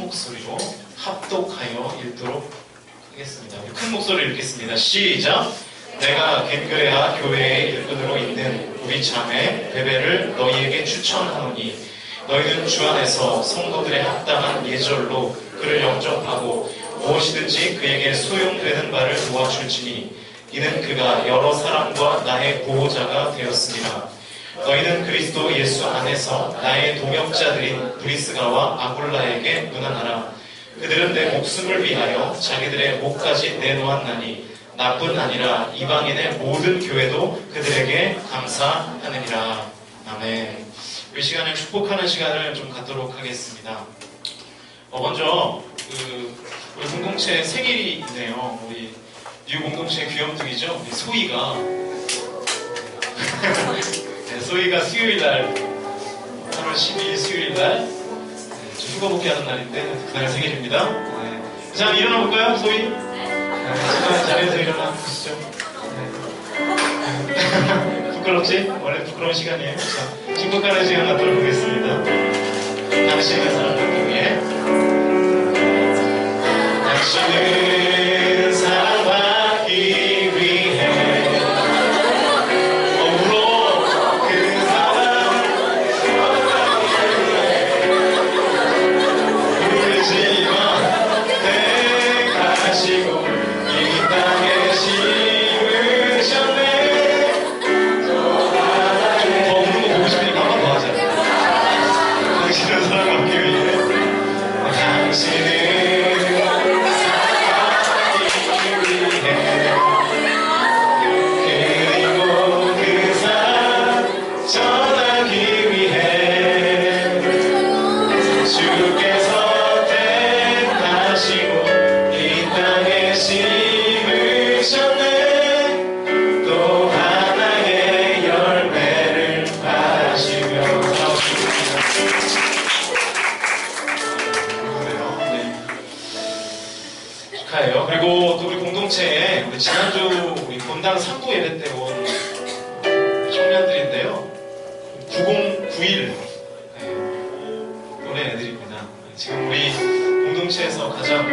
목소리로 합독하여 읽도록 하겠습니다. 큰 목소리로 읽겠습니다. 시작! 내가 겐그레아 교회의 일꾼으로 있는 우리 자매 베베를 너희에게 추천하노니 너희는 주 안에서 성도들의 합당한 예절로 그를 영접하고 무엇이든지 그에게 소용되는 바를 도와줄지니 이는 그가 여러 사람과 나의 보호자가 되었습니다. 너희는 그리스도 예수 안에서 나의 동역자들인 브리스가와 아굴라에게 문안하라. 그들은 내 목숨을 위하여 자기들의 목까지 내놓았나니 나뿐 아니라 이방인의 모든 교회도 그들에게 감사하느니라. 아멘. 이 시간을 축복하는 시간을 좀 갖도록 하겠습니다. 먼저 우리 공동체 생일이 있네요. 우리 뉴 공동체 귀염둥이죠. 우리 소희가 네, 소희가 수요일날 8월 12일 수요일날 휴가 복귀하는 날인데 그날 생일입니다. 네. 자, 일어나 볼까요, 소희? 잠깐 자리에서 일어나 보시죠. 네. 부끄럽지? 원래 부끄러운 시간이에요. 자, 축복하는 시간 갖도록 하겠습니다. 당신의 사랑받기 위해 당신은 사랑받기 위해 울어 그 사랑 울지마 택하시고 이 땅에 심으셨네. 더 우는 거 보고 싶으니까 한 번 더 하자. 당신은 사랑받기 위해 당신은 그리고 또 우리 공동체에 우리 지난주 우리 본당 3부 예배 때 온 청년들인데요. 9091 노래 애들입니다. 지금 우리 공동체에서 가장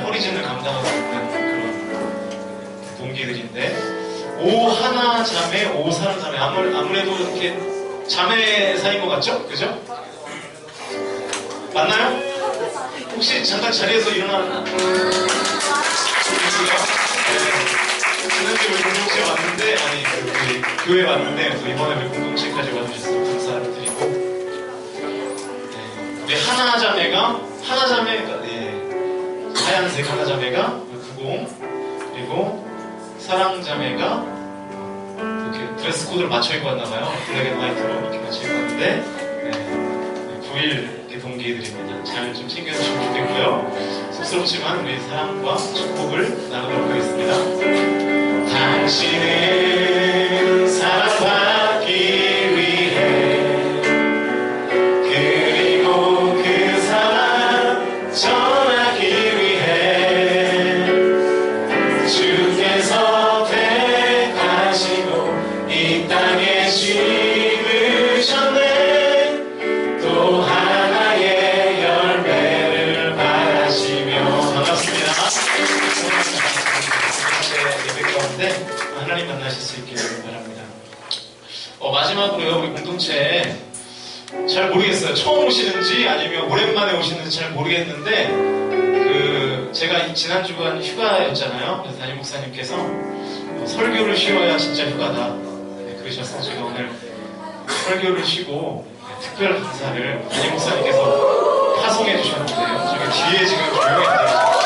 허리진을 감당하고 있는 그런 동기들인데 오하나 자매, 오사람 자매 아무래도 이렇게 자매 사이인 것 같죠? 그죠? 맞나요? 혹시 잠깐 자리에서 일어나 지난주 우리 공동체에 왔는데, 우리 교회에 왔는데, 또 이번에 우리 공동체까지 와주셔서 감사를 드리고, 우리 하나자매가, 하얀색 하나자매가 90, 그리고 사랑자매가 이렇게 드레스 코드를 맞춰 입고 왔나봐요. 블랙 앤 화이트로 이렇게 맞춰 입고 왔는데, 9일 이렇게 동기들입니다. 잘 좀 챙겨주시면 좋겠고요. 쑥스럽지만 우리 사랑과 축복을 나누도록 하겠습니다. 당신은 사랑받기 위해 그리고 그 사랑 전하기 위해 주께서 택하시고 이 땅에 심으셨네. 또 하나의 열매를 반갑습니다. 예배 가운데 하나님 만나실 수 있기를 바랍니다. 마지막으로요, 우리 공동체에 잘 모르겠어요. 처음 오시는지 아니면 오랜만에 오시는지 잘 모르겠는데 제가 지난주간 휴가였잖아요. 그래서 담임 목사님께서 설교를 쉬어야 진짜 휴가다 그러셔서 제가 오늘 설교를 쉬고 특별 감사를 담임 목사님께서 파송해 주셨는데요. 저기 뒤에 지금 조용히 앉아계세요.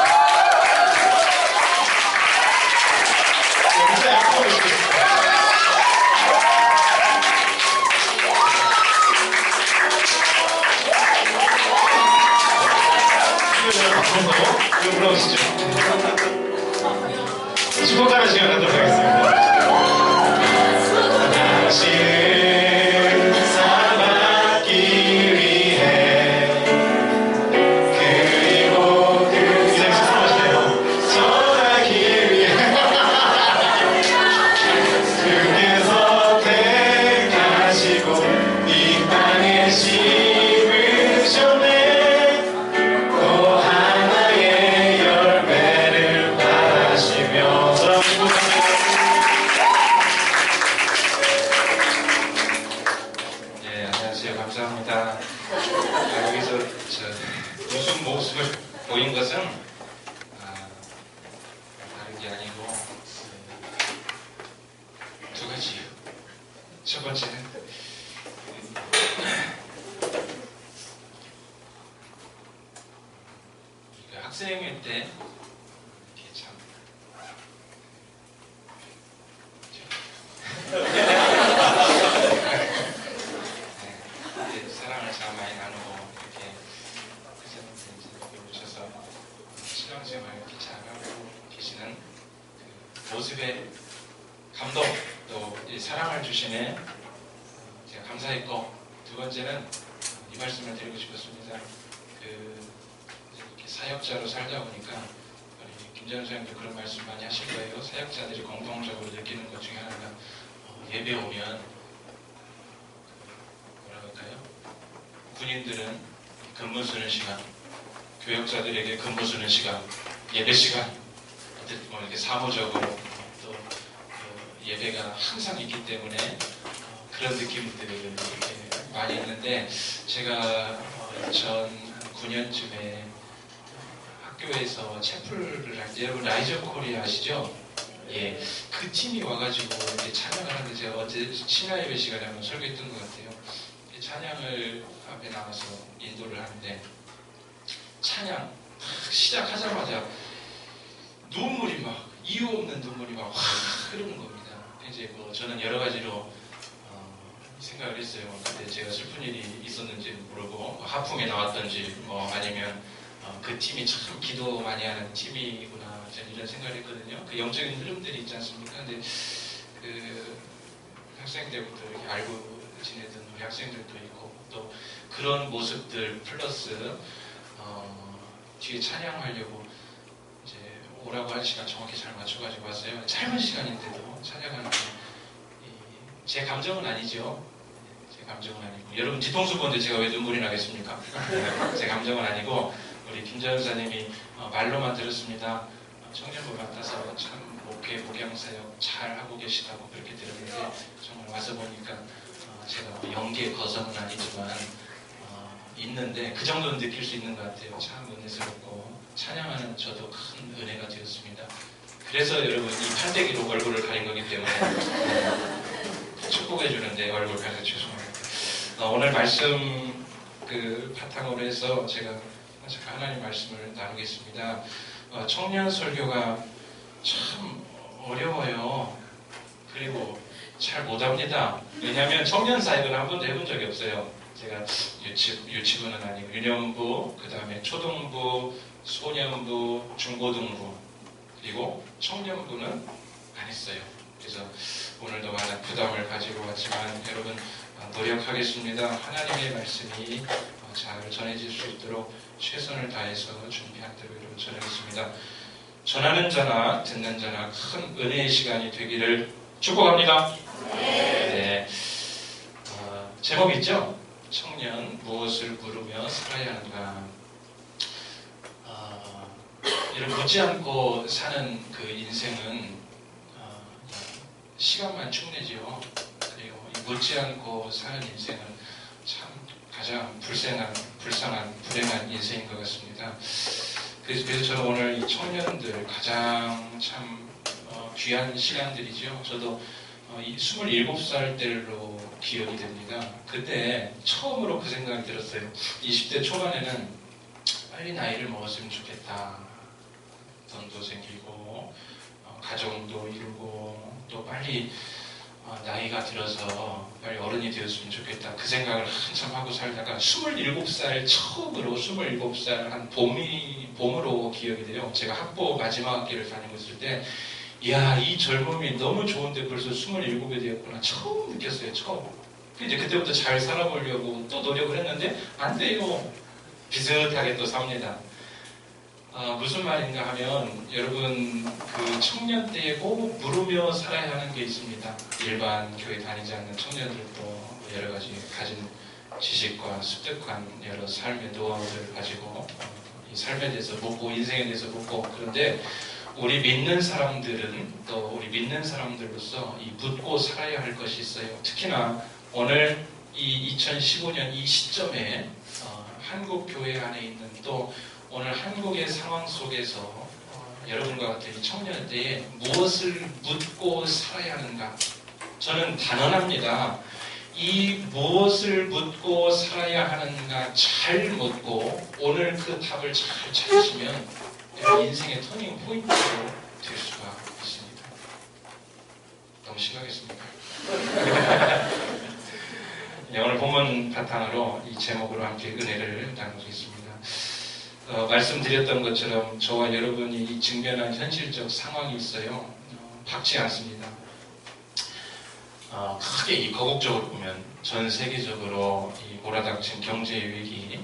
올라오시죠. 축복하는 시간 갖도록 하겠습니다. 당신은 사랑받기 위해 그리고 그 사랑하시네요. 전하기 위해 주께서 택하시고 이 땅에 심으셨네. 또 모습을 보인 것은 다른 게 아니고 두 가지예요. 첫 번째는 학생일 때 이렇게 참 사랑을 참 많이 나누고 이렇게 그전에 오셔서 신앙생활 이렇게 잘하고 계시는 그 모습에 감동 또 이 사랑을 주시네 제가 감사했고 두 번째는 이 말씀을 드리고 싶었습니다. 이렇게 사역자로 살다 보니까 우리 김재현 선생님도 그런 말씀 많이 하실 거예요. 사역자들이 공통적으로 느끼는 것 중에 하나가 예배 오면 뭐라 할까요? 군인들은 근무 쓰는 시간, 교역자들에게 근무 쓰는 시간, 예배 시간, 뭐 이렇게 사무적으로 또 예배가 항상 있기 때문에 그런 느낌들이 이렇게 많이 있는데 제가 2009년쯤에 학교에서 채플을 할 때 여러분 라이저 코리아 아시죠? 예, 그 팀이 와가지고 이렇게 찬양을 하는데 제가 어제 신화예배 시간에 한번 설교했던 것 같아요. 찬양을 앞에 나가서 인도를 하는데 찬양 시작하자마자 눈물이 막 이유 없는 눈물이 막 확 흐르는 겁니다. 이제 뭐 저는 여러 가지로 생각을 했어요. 그때 제가 슬픈 일이 있었는지 모르고 하품이 나왔던지 뭐 아니면 그 팀이 참 기도 많이 하는 팀이구나 저는 이런 생각을 했거든요. 그 영적인 흐름들이 있지 않습니까? 근데 그 학생 때부터 이렇게 알고 지내던 우리 학생들도 있고 또 그런 모습들 플러스 뒤에 찬양하려고 이제 오라고 한 시간 정확히 잘 맞춰가지고 왔어요. 짧은 시간인데도 찬양하는 제 감정은 아니죠. 제 감정은 아니고 여러분 뒤통수 보는데 제가 왜 눈물이 나겠습니까? 제 감정은 아니고 우리 김재현 선생님이 말로만 들었습니다. 청년부 맡아서 참 목양사역 잘 하고 계시다고 그렇게 들었는데 정말 와서 보니까 제가 뭐 연기의 거성은 아니지만 있는데 그 정도는 느낄 수 있는 것 같아요. 참 은혜스럽고 찬양하는 저도 큰 은혜가 되었습니다. 그래서 여러분 이 판때기로 얼굴을 가린 거기 때문에 축복해 주는데 얼굴 가려서 죄송합니다. 오늘 말씀 그 바탕으로 해서 제가 잠깐 하나님 말씀을 나누겠습니다. 청년 설교가 참 어려워요. 그리고 잘 못합니다. 왜냐하면 청년 사역을 한 번도 해본 적이 없어요. 제가 유치부는 아니고 유년부, 그 다음에 초등부, 소년부, 중고등부 그리고 청년부는 안 했어요. 그래서 오늘도 많은 부담을 가지고 왔지만 여러분 노력하겠습니다. 하나님의 말씀이 잘 전해질 수 있도록 최선을 다해서 준비한 대로 여러분 전하겠습니다. 전하는 자나 듣는 자나 큰 은혜의 시간이 되기를 축복합니다. 네. 제목 있죠? 청년 무엇을 물으며 살아야 하는가. 이런 묻지 않고 사는 그 인생은 시간만 축내지요. 그리고 묻지 않고 사는 인생은 참 가장 불쌍한 불행한 인생인 것 같습니다. 그래서 저는 오늘 이 청년들 가장 참 귀한 시간들이죠. 저도 이 27살 때로 기억이 됩니다. 그때 처음으로 그 생각이 들었어요. 20대 초반에는 빨리 나이를 먹었으면 좋겠다. 돈도 생기고 가정도 이루고 또 빨리 나이가 들어서 빨리 어른이 되었으면 좋겠다. 그 생각을 한참 하고 살다가 27살 처음으로 27살 한 봄으로 기억이 돼요. 제가 학부 마지막 학기를 다니고 있을 때 이야, 이 젊음이 너무 좋은데 벌써 27이 되었구나. 처음 느꼈어요. 처음. 이제 그때부터 잘 살아보려고 또 노력을 했는데 안 돼요. 비슷하게 또 삽니다. 무슨 말인가 하면 여러분 그 청년 때에 꼭 물으며 살아야 하는 게 있습니다. 일반 교회 다니지 않는 청년들도 여러 가지 가진 지식과 습득한 여러 삶의 노하우를 가지고 이 삶에 대해서 묻고 인생에 대해서 묻고 그런데 우리 믿는 사람들은 또 우리 믿는 사람들로서 이 묻고 살아야 할 것이 있어요. 특히나 오늘 이 2015년 이 시점에 한국 교회 안에 있는 또 지금의 상황 속에서 여러분과 같은 이 청년 때에 무엇을 묻고 살아야 하는가? 저는 단언합니다. 이 무엇을 묻고 살아야 하는가 잘 묻고 오늘 그 답을 잘 찾으시면 여러분 인생의 터닝 포인트로 될 수가 있습니다. 너무 심하겠습니까? 네, 오늘 본문 바탕으로 이 제목으로 함께 은혜를 나누겠습니다. 말씀드렸던 것처럼 저와 여러분이 직면한 현실적 상황이 있어요. 박지 않습니다. 크게 이 거국적으로 보면 전 세계적으로 이 몰아닥친 경제 위기,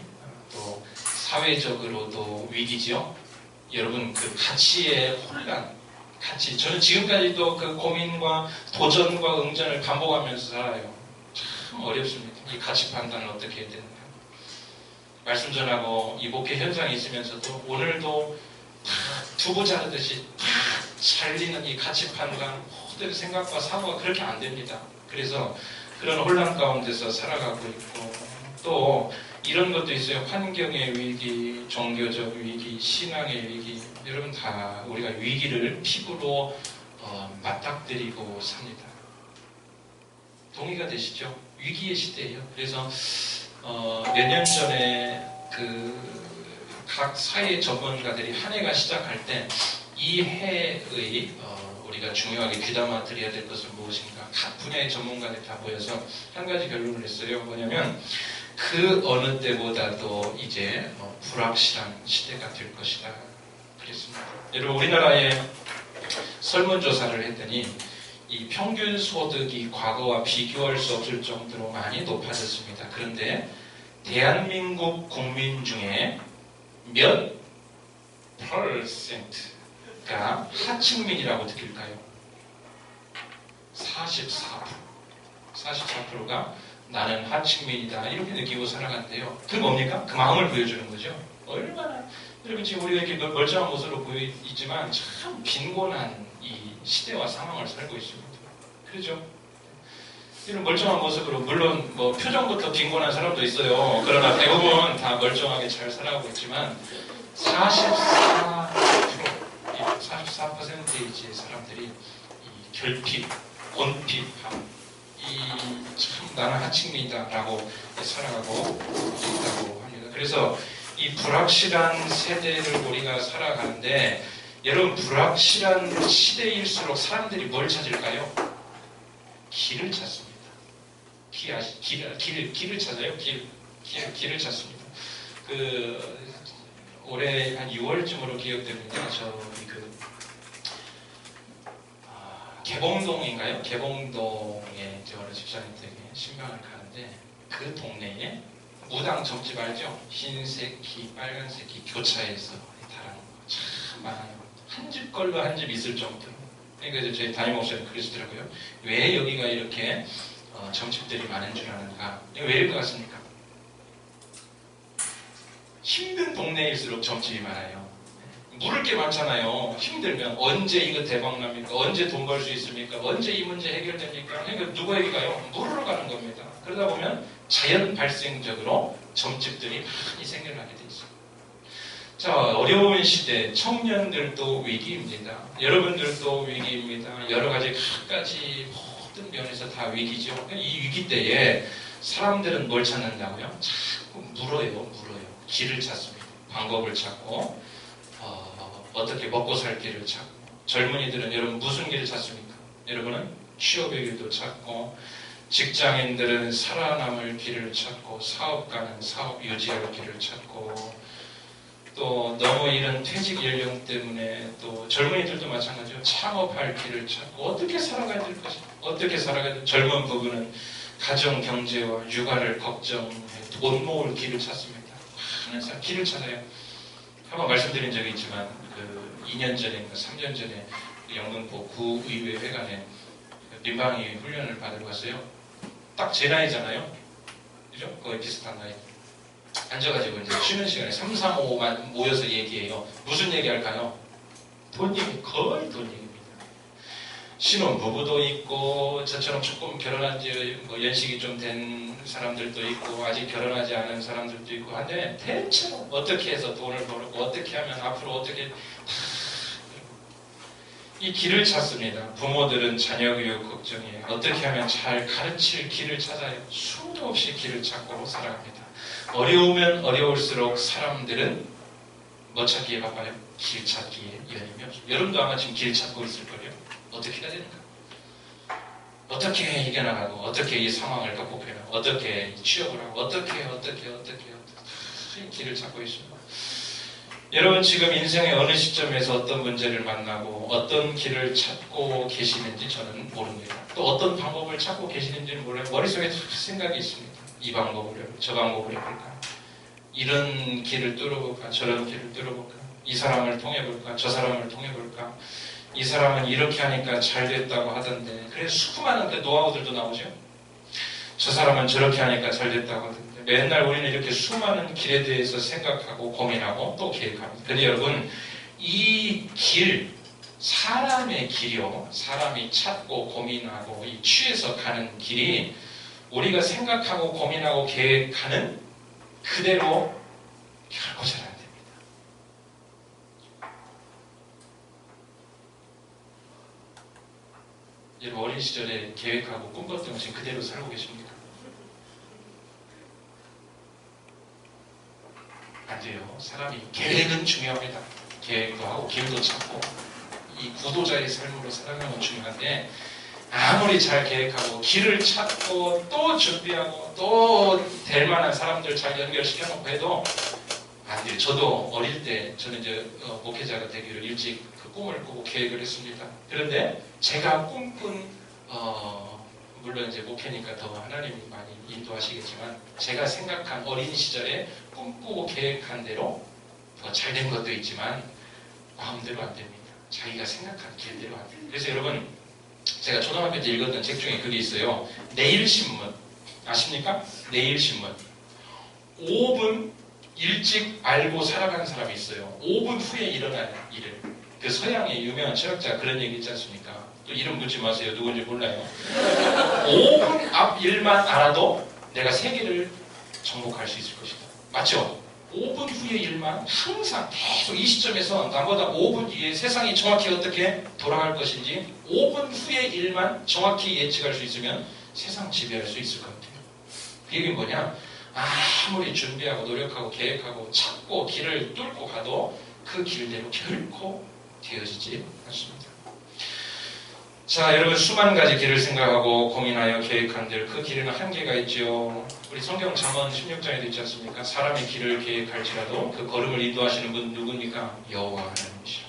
또 사회적으로도 위기지요. 여러분 그 가치의 혼란, 저는 지금까지도 그 고민과 도전과 응전을 반복하면서 살아요. 참 어렵습니다. 이 가치 판단을 어떻게 해야 되는가. 말씀 전하고 이 목회 현장에 있으면서도 오늘도 다 두부 자르듯이 다 잘리는 이 가치 판단, 모든 생각과 사고가 그렇게 안 됩니다. 그래서 그런 혼란 가운데서 살아가고 있고 또 이런 것도 있어요. 환경의 위기, 종교적 위기, 신앙의 위기. 여러분 다 우리가 위기를 피부로 맞닥뜨리고 삽니다. 동의가 되시죠? 위기의 시대예요. 그래서 몇 년 전에 그 각 사회 전문가들이 한 해가 시작할 때 이 해의 우리가 중요하게 귀담아 드려야 될 것은 무엇인가? 각 분야의 전문가들이 다 모여서 한 가지 결론을 냈어요. 뭐냐면 그 어느 때보다도 이제 불확실한 시대가 될 것이다. 그랬습니다. 여러분 우리나라에 설문조사를 했더니 이 평균 소득이 과거와 비교할 수 없을 정도로 많이 높아졌습니다. 그런데 대한민국 국민 중에 몇 %가 하층민이라고 느낄까요? 44%가 나는 하층민이다 이렇게 느끼고 살아간대요. 그 뭡니까? 그 마음을 보여주는 거죠. 얼마나 여러분 지금 우리가 이렇게 멀쩡한 모습으로 보이지만 참 빈곤한 이 시대와 상황을 살고 있습니다. 그렇죠? 이런 멀쩡한 모습으로 물론 뭐 표정부터 빈곤한 사람도 있어요. 그러나 대부분 다 멀쩡하게 잘 살아가고 있지만 44%의 사람들이 이 결핍, 원핍함, 참 나는 하층민이다라고 살아가고 있다고 합니다. 그래서 이 불확실한 세대를 우리가 살아가는데 여러분 불확실한 시대일수록 사람들이 뭘 찾을까요? 길을 찾습니다. 길을 찾아요. 길을 찾습니다. 올해 한 6월쯤으로 기억됩니다. 개봉동인가요? 개봉동에 어느 집사님 댁에 신방을 가는데 그 동네에 무당 점집 알죠? 흰색 기, 빨간색 기 교차해서 다른 거 참 많아요. 한 집 걸로 한 집 있을 정도로. 그러니까 저희 담임 목사님 그러시더라고요. 왜 여기가 이렇게 점집들이 많은 줄 아는가? 왜일 것 같습니까? 힘든 동네일수록 점집이 많아요. 물을 게 많잖아요. 힘들면 언제 이거 대박납니까? 언제 돈 벌 수 있습니까? 언제 이 문제 해결됩니까? 그러니까 누구에게 가요? 물으러 가는 겁니다. 그러다 보면 자연 발생적으로 점집들이 많이 생겨나게 돼 있어요. 자, 어려운 시대, 청년들도 위기입니다. 여러분들도 위기입니다. 여러 가지 각가지 모든 면에서 다 위기죠. 이 위기 때에 사람들은 뭘 찾는다고요? 자꾸 물어요. 길을 찾습니다. 방법을 찾고 어떻게 먹고 살 길을 찾고 젊은이들은 여러분 무슨 길을 찾습니까? 여러분은 취업의 길도 찾고 직장인들은 살아남을 길을 찾고 사업가는 사업 유지할 길을 찾고 또 너무 이런 퇴직 연령 때문에 또 젊은이들도 마찬가지로 창업할 길을 찾고 어떻게 살아가야 될 것인가 어떻게 살아가야 될 젊은 부부는 가정 경제와 육아를 걱정해 돈 모을 길을 찾습니다. 많은 사람 길을 찾아요. 한번 말씀드린 적이 있지만 2년 전에 3년 전에 영등포 구의회 회관에 민방위 훈련을 받으러 갔어요. 딱 제 나이잖아요. 그죠? 거의 비슷한 나이. 앉아가지고 이제 쉬는 시간에 3, 4, 5만 모여서 얘기해요. 무슨 얘기 할까요? 돈 얘기, 거의 돈 얘기입니다. 신혼 부부도 있고, 저처럼 조금 결혼한 지 뭐 연식이 좀 된 사람들도 있고 아직 결혼하지 않은 사람들도 있고 한데 대체로 어떻게 해서 돈을 벌고 어떻게 하면 앞으로 어떻게 이 길을 찾습니다. 부모들은 자녀 교육 걱정이에요. 어떻게 하면 잘 가르칠 길을 찾아요. 수도 없이 길을 찾고 살아갑니다. 어려우면 어려울수록 사람들은 뭐 찾기에 바빠요? 길 찾기에 여념이 없어요. 여러분도 아마 지금 길 찾고 있을 거예요. 어떻게 해야 되는가? 어떻게 이겨나가고 어떻게 이 상황을 극복해나가고 어떻게 취업을 하고 어떻게 길을 찾고 있습니다. 여러분 지금 인생의 어느 시점에서 어떤 문제를 만나고 어떤 길을 찾고 계시는지 저는 모릅니다. 또 어떤 방법을 찾고 계시는지는 몰라요. 머릿속에 생각이 있습니다. 이 방법을 해볼까? 저 방법을 해볼까? 이런 길을 뚫어볼까? 저런 길을 뚫어볼까? 이 사람을 통해볼까? 저 사람을 통해볼까? 이 사람은 이렇게 하니까 잘 됐다고 하던데 그래서 수많은 그 노하우들도 나오죠. 저 사람은 저렇게 하니까 잘 됐다고 하던데 맨날 우리는 이렇게 수많은 길에 대해서 생각하고 고민하고 또 계획합니다. 근데 여러분 이 길, 사람의 길이요. 사람이 찾고 고민하고 이 취해서 가는 길이 우리가 생각하고 고민하고 계획하는 그대로 결코 잘 안 됩니다. 여러분 어린 시절에 계획하고 꿈꿨던 것이 그대로 살고 계십니까? 안 돼요. 사람이 계획은 중요합니다. 계획도 하고 길도 찾고 이 구도자의 삶으로 살아가는 건 중요한데 아무리 잘 계획하고 길을 찾고 또 준비하고 또 될 만한 사람들 잘 연결시켜놓고 해도 안 돼요. 저도 어릴 때 저는 이제 목회자가 되기로 일찍 그 꿈을 꾸고 계획을 했습니다. 그런데 제가 꿈꾼 물론 이제 목회니까 더 하나님이 많이 인도하시겠지만 제가 생각한 어린 시절에 꿈꾸고 계획한 대로 더 잘된 것도 있지만 마음대로 안 됩니다. 자기가 생각한 길대로 안 돼요. 그래서 여러분 제가 초등학교 때 읽었던 책 중에 그게 있어요. 내일신문 아십니까? 내일신문 5분 일찍 알고 살아가는 사람이 있어요. 5분 후에 일어나는 일을. 그 서양의 유명한 철학자가 그런 얘기 있지 않습니까? 또 이름 묻지 마세요. 누군지 몰라요. 5분 앞 일만 알아도 내가 세계를 정복할 수 있을 것이다. 맞죠? 5분 후의 일만 항상 계속 이 시점에서 나보다 5분 뒤에 세상이 정확히 어떻게 돌아갈 것인지 5분 후의 일만 정확히 예측할 수 있으면 세상 지배할 수 있을 것 같아요. 그 얘기는 뭐냐? 아무리 준비하고 노력하고 계획하고 찾고 길을 뚫고 가도 그 길대로 결코 되어지지 않습니다. 자, 여러분 수많은 가지 길을 생각하고 고민하여 계획한들 그 길에는 한계가 있죠. 우리 성경 잠언 16장에도 있지 않습니까? 사람의 길을 계획할지라도 그 걸음을 인도하시는 분 누굽니까? 여호와 하나님이시라.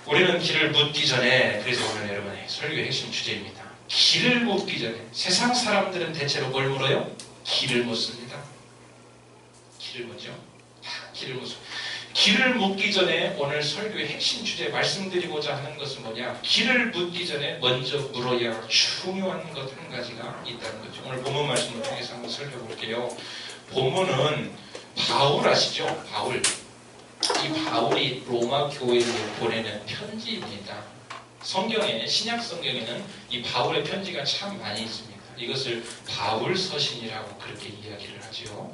우리는 길을 묻기 전에 그래서 오늘 여러분의 설교의 핵심 주제입니다. 길을 묻기 전에 세상 사람들은 대체로 뭘 물어요? 길을 묻습니다. 길을 묻죠. 다 길을 묻습니다. 길을 묻기 전에 오늘 설교의 핵심 주제 말씀드리고자 하는 것은 뭐냐? 길을 묻기 전에 먼저 물어야 중요한 것 한 가지가 있다는 거죠. 오늘 본문 말씀을 통해서 한번 살펴볼게요. 본문은 바울 아시죠? 바울. 이 바울이 로마 교회에 보내는 편지입니다. 성경에 신약 성경에는 이 바울의 편지가 참 많이 있습니다. 이것을 바울 서신이라고 그렇게 이야기를 하죠.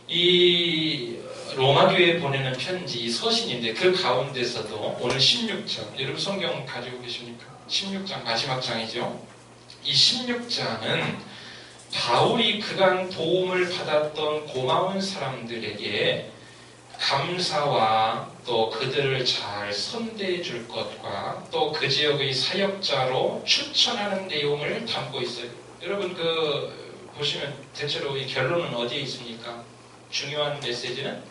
이 로마 교회에 보내는 편지, 이 서신인데 그 가운데서도 오늘 16장, 여러분 성경 가지고 계십니까? 16장 마지막 장이죠. 이 16장은 바울이 그간 도움을 받았던 고마운 사람들에게 감사와 또 그들을 잘 선대해 줄 것과 또 그 지역의 사역자로 추천하는 내용을 담고 있어요. 여러분 보시면 대체로 이 결론은 어디에 있습니까? 중요한 메시지는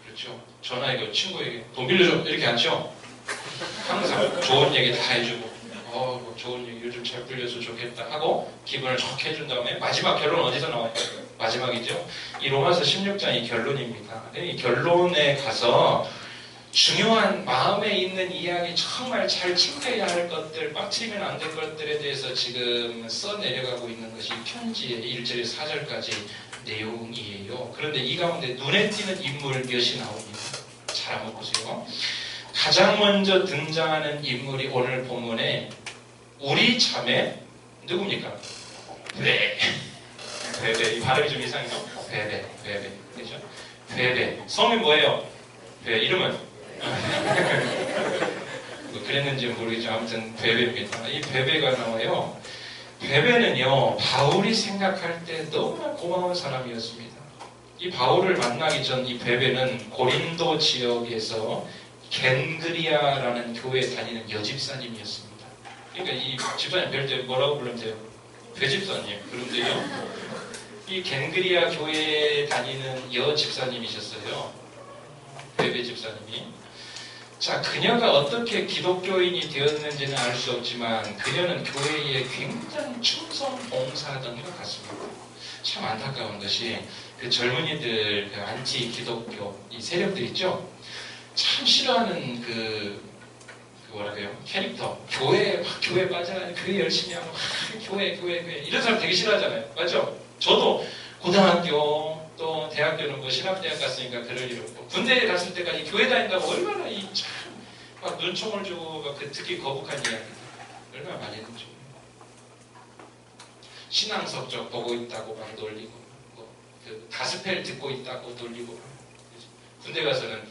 그렇죠. 전화해고 친구에게 돈 빌려줘 이렇게 하죠. 항상 좋은 얘기 다 해주고 뭐 좋은 얘기 요즘 잘 풀려서 좋겠다 하고 기분을 좋게 해준 다음에 마지막 결론 어디서 나와요? 마지막이죠. 이 로마서 16장이 결론입니다. 이 결론에 가서 중요한 마음에 있는 이야기 정말 잘 챙겨야 할 것들 빠뜨리면 안 될 것들에 대해서 지금 써내려가고 있는 것이 편지의 1절에서 4절까지 내용이에요. 그런데 이 가운데 눈에 띄는 인물 몇이 나옵니다. 잘 한번 보세요. 가장 먼저 등장하는 인물이 오늘 본문에 우리 자매 누굽니까? 네. 베베. 이 발음이 좀 이상해요. 베베, 베베. 그죠? 베베. 성이 뭐예요? 이름은? 뭐 그랬는지 모르겠지만 아무튼 베베입니다. 이 베베가 나와요. 베베는요, 바울이 생각할 때 너무나 고마운 사람이었습니다. 이 바울을 만나기 전 이 베베는 고린도 지역에서 겐그리아라는 교회에 다니는 여집사님이었습니다. 그러니까 이 집사님 뵐 때 뭐라고 부르면 돼요? 배집사님. 그러면 돼요? 이 겐그리아 교회에 다니는 여집사님이셨어요. 베베 집사님이. 자, 그녀가 어떻게 기독교인이 되었는지는 알 수 없지만 그녀는 교회에 굉장히 충성 봉사하던 것 같습니다. 참 안타까운 것이 그 젊은이들, 그 안티 기독교 이 세력들 있죠? 참 싫어하는 뭐랄까요? 캐릭터. 교회 빠져가지고 교회 열심히 하고 교회 이런 사람 되게 싫어하잖아요. 맞죠? 저도 고등학교 또 대학교는 뭐 신학대학 갔으니까 그럴 일 없고 군대에 갔을 때까지 교회 다닌다고 얼마나 막 눈총을 주고 막 듣기 거북한 이야기 얼마나 많이 했는지. 신앙석적 보고 있다고 막 놀리고 그 가스펠 듣고 있다고 놀리고. 군대 가서는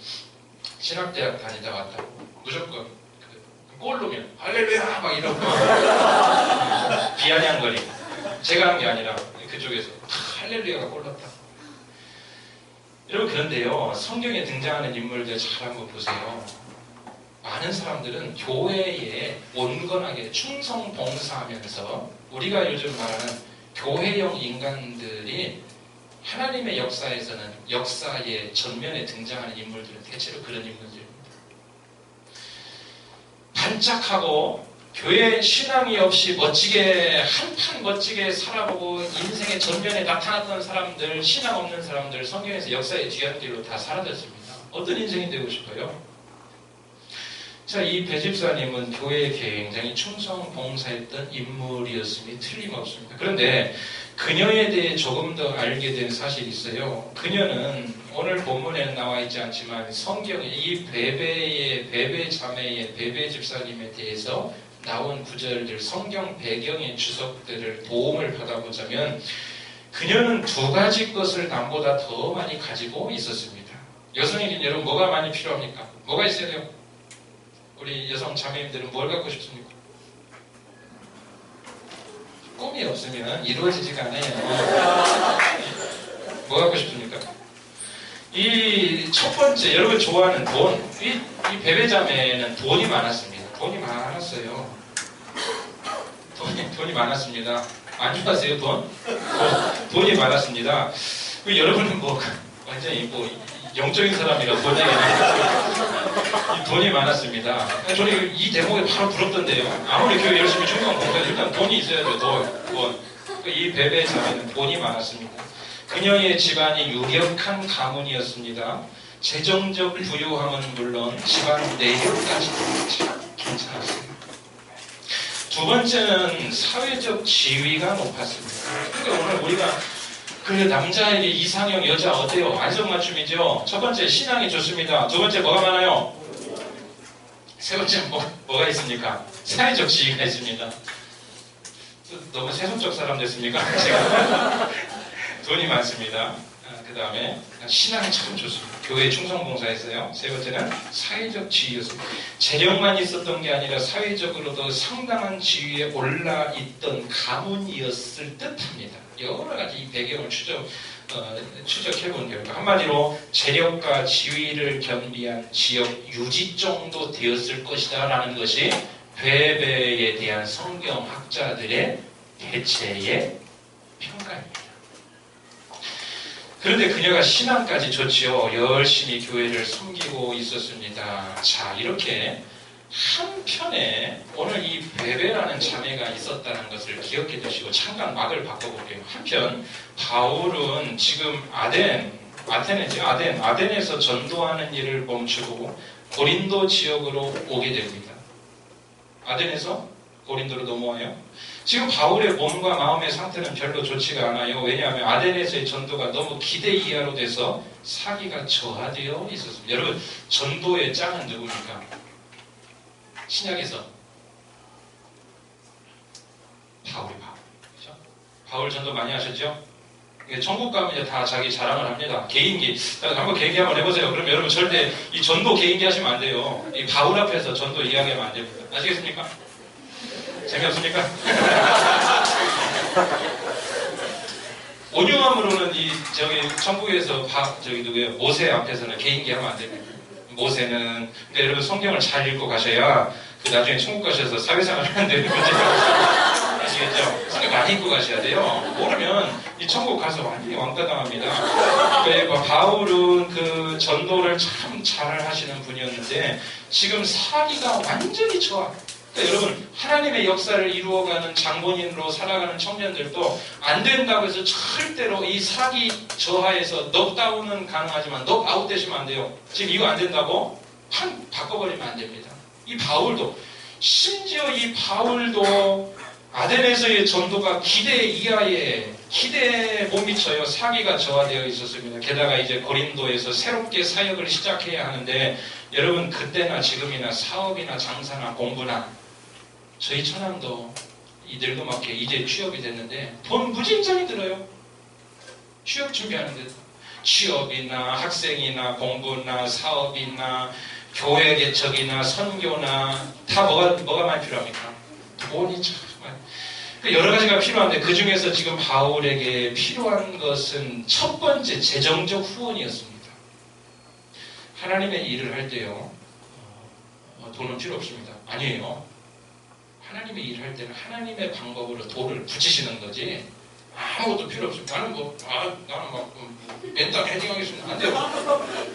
신학대학 다니다 왔다고 무조건 골 넣으면 할렐루야 막 이러고 비아냥거리고. 제가 한 게 아니라 그쪽에서 할렐루야가 골 넣었다. 여러분, 그런데요, 성경에 등장하는 인물들 잘 한번 보세요. 많은 사람들은 교회에 온건하게 충성 봉사하면서 우리가 요즘 말하는 교회형 인간들이 하나님의 역사에서는 역사의 전면에 등장하는 인물들은 대체로 그런 인물들입니다. 반짝하고 교회 신앙이 없이 멋지게 한판 멋지게 살아보고 인생의 전면에 나타났던 사람들, 신앙 없는 사람들, 성경에서 역사의 뒤안길로 다 사라졌습니다. 어떤 인생이 되고 싶어요? 자, 이 배집사님은 교회에 굉장히 충성 봉사했던 인물이었음이 틀림없습니다. 그런데 그녀에 대해 조금 더 알게 된 사실이 있어요. 그녀는 오늘 본문에는 나와 있지 않지만 성경에 이 베베 자매의 베베 집사님에 대해서 나온 구절들, 성경 배경의 주석들을 도움을 받아보자면 그녀는 두 가지 것을 남보다 더 많이 가지고 있었습니다. 여성에겐 여러분 뭐가 많이 필요합니까? 뭐가 있어야 돼요? 우리 여성 자매님들은 뭘 갖고 싶습니까? 꿈이 없으면 이루어지지가 않아요. 뭐 갖고 싶습니까? 이 첫 번째, 여러분 좋아하는 돈. 이 베베자매는 돈이 많았습니다. 돈이 많았어요. 돈이 많았습니다. 안 좋아하세요, 돈? 돈이 많았습니다. 여러분은 뭐, 완전히 뭐, 영적인 사람이라 돈이 많았습니다. 저는 이 대목에 바로 부럽던데요. 아무리 교회 열심히 충성 봉사해도 일단 돈이 있어야 돼요. 돈. 이 베베 자매는 돈이 많았습니다. 그녀의 집안이 유력한 가문이었습니다. 재정적 부유함은 물론 집안 내력까지도 참 괜찮았습니다. 두 번째는 사회적 지위가 높았습니다. 그러니까 오늘 우리가 그 남자에게 이상형, 여자 어때요? 안성맞춤이죠? 첫 번째 신앙이 좋습니다. 두 번째 뭐가 많아요? 세 번째 뭐가 있습니까? 사회적 지위가 있습니다. 너무 세속적 사람 됐습니까? 제가 돈이 많습니다. 그 다음에 신앙이 참 좋습니다. 교회 충성봉사했어요. 세 번째는 사회적 지위였습니다. 재력만 있었던 게 아니라 사회적으로도 상당한 지위에 올라있던 가문이었을 듯합니다. 여러 가지 이 배경을 추적해본 결과 한마디로 재력과 지위를 겸비한 지역 유지 정도 되었을 것이다 라는 것이 베베에 대한 성경학자들의 대체의 평가입니다. 그런데 그녀가 신앙까지 좋지요. 열심히 교회를 섬기고 있었습니다. 자, 이렇게 한편에 오늘 이 베베라는 자매가 있었다는 것을 기억해 두시고 잠깐 막을 바꿔볼게요. 한편 바울은 지금 아덴에서 전도하는 일을 멈추고 고린도 지역으로 오게 됩니다. 아덴에서 고린도로 넘어와요. 지금 바울의 몸과 마음의 상태는 별로 좋지가 않아요. 왜냐하면 아덴에서의 전도가 너무 기대 이하로 돼서 사기가 저하되어 있었습니다. 여러분, 전도의 짱은 누굽니까? 신약에서 바울이 그렇죠? 바울 전도 많이 하셨죠? 천국 가면 이제 다 자기 자랑을 합니다. 개인기. 한번 개인기 한번 해보세요. 그럼 여러분 절대 이 전도 개인기 하시면 안 돼요. 이 바울 앞에서 전도 이야기하면 안 됩니다. 아시겠습니까? 재미없습니까? 온유함으로는 천국에서 누구예요? 모세 앞에서는 개인기 하면 안 됩니다. 모세는, 그러니까 여러분 성경을 잘 읽고 가셔야 나중에 천국 가셔서 사회생활을 하는 데 문제가 아시겠죠? 성경 많이 읽고 가셔야 돼요. 모르면 이 천국 가서 완전히 왕따 당합니다. 그러니까 바울은 그 전도를 참 잘 하시는 분이었는데 지금 사기가 완전히 저하. 그러니까 여러분 하나님의 역사를 이루어가는 장본인으로 살아가는 청년들도 안 된다고 해서 절대로 이 사기 저하에서 넉다운은 가능하지만 넉아웃 되시면 안 돼요. 지금 이거 안 된다고 바꿔버리면 안 됩니다. 이 바울도 심지어 이 바울도 아덴에서의 전도가 기대 이하에 기대에 못 미쳐요. 사기가 저하되어 있었습니다. 게다가 이제 고린도에서 새롭게 사역을 시작해야 하는데 여러분 그때나 지금이나 사업이나 장사나 공부나 저희 천안도 이 늙음하게 이제 취업이 됐는데 돈 무진장이 들어요. 취업 준비하는데 취업이나 학생이나 공부나 사업이나 교회 개척이나 선교나 다 뭐가 많이 필요합니까? 돈이 참 많이. 여러 가지가 필요한데 그 중에서 지금 바울에게 필요한 것은 첫 번째 재정적 후원이었습니다. 하나님의 일을 할 때요 돈은 필요 없습니다. 아니에요. 하나님의 일을 할 때는 하나님의 방법으로 돈을 붙이시는 거지 아무것도 필요 없습니다. 나는 맨날 헤딩하겠습니다. 안 돼요.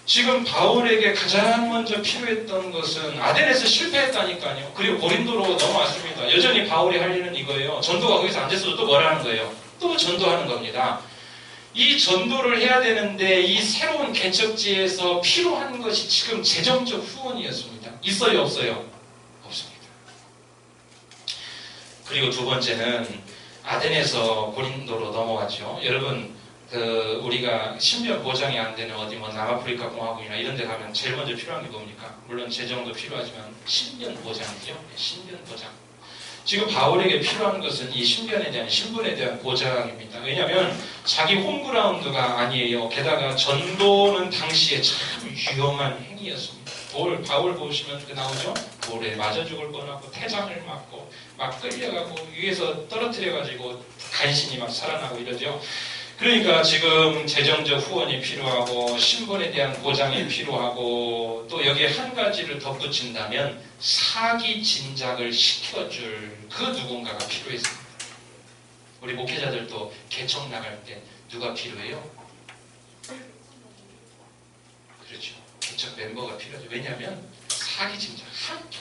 지금 바울에게 가장 먼저 필요했던 것은 아덴에서 실패했다니까요. 그리고 고린도로 넘어왔습니다. 여전히 바울이 할 일은 이거예요. 전도가 거기서 안 됐어도 또 뭐라는 거예요? 또 전도하는 겁니다. 이 전도를 해야 되는데 이 새로운 개척지에서 필요한 것이 지금 재정적 후원이었습니다. 있어요? 없어요? 없습니다. 그리고 두 번째는 아덴에서 고린도로 넘어왔죠. 여러분 우리가 신변 보장이 안 되는 어디 남아프리카 공화국이나 이런 데 가면 제일 먼저 필요한 게 뭡니까? 물론 재정도 필요하지만 신변 보장이죠. 신변 보장. 지금 바울에게 필요한 것은 이 신변에 대한 신분에 대한 보장입니다. 왜냐하면 자기 홈그라운드가 아니에요. 게다가 전도는 당시에 참 위험한 행위였습니다. 바울 보시면 나오죠? 돌에 맞아 죽을 뻔하고 태장을 맞고 막 끌려가고 위에서 떨어뜨려가지고 간신히 막 살아나고 이러죠. 그러니까 지금 재정적 후원이 필요하고 신분에 대한 보장이 필요하고 또 여기에 한 가지를 덧붙인다면 사기 진작을 시켜줄 그 누군가가 필요했습니다. 우리 목회자들도 개척 나갈 때 누가 필요해요? 그렇죠. 개척 멤버가 필요하죠. 왜냐하면 사기 진작 함께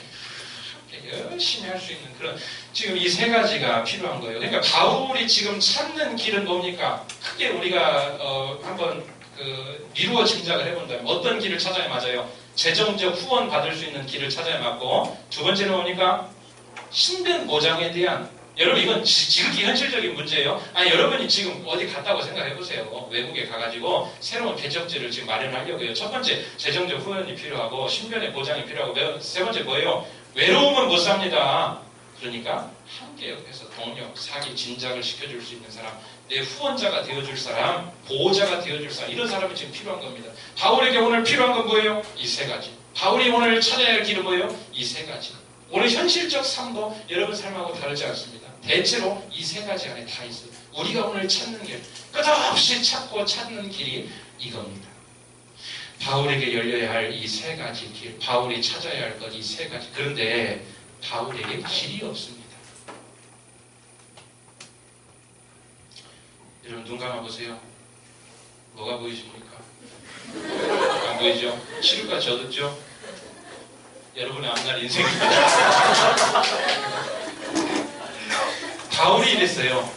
열심히 할 수 있는 그런 지금 이 세 가지가 필요한 거예요. 그러니까 바울이 지금 찾는 길은 뭡니까? 크게 우리가 한번 미루어 짐작을 해본다면 어떤 길을 찾아야 맞아요? 재정적 후원 받을 수 있는 길을 찾아야 맞고 두 번째는 뭡니까? 신변 보장에 대한 여러분 이건 지극히 현실적인 문제예요. 아니 여러분이 지금 어디 갔다고 생각해 보세요. 외국에 가가지고 새로운 개척지를 지금 마련하려고요. 첫 번째 재정적 후원이 필요하고 신변의 보장이 필요하고 세 번째 뭐예요? 외로움은 못 삽니다. 그러니까 함께 옆에서 동력, 사기, 진작을 시켜줄 수 있는 사람, 내 후원자가 되어줄 사람, 보호자가 되어줄 사람 이런 사람이 지금 필요한 겁니다. 바울에게 오늘 필요한 건 뭐예요? 이 세 가지. 바울이 오늘 찾아야 할 길은 뭐예요? 이 세 가지. 오늘 현실적 삶도 여러분 삶하고 다르지 않습니다. 대체로 이 세 가지 안에 다 있어요. 우리가 오늘 찾는 길, 끝없이 찾고 찾는 길이 이겁니다. 바울에게 열려야 할 이 세 가지 길, 바울이 찾아야 할 것 이 세 가지. 그런데 바울에게 길이 없습니다. 여러분 눈 감아보세요. 뭐가 보이십니까? 안 보이죠? 치료까지 얻었죠? 여러분의 앞날 인생입니다. 바울이 이랬어요.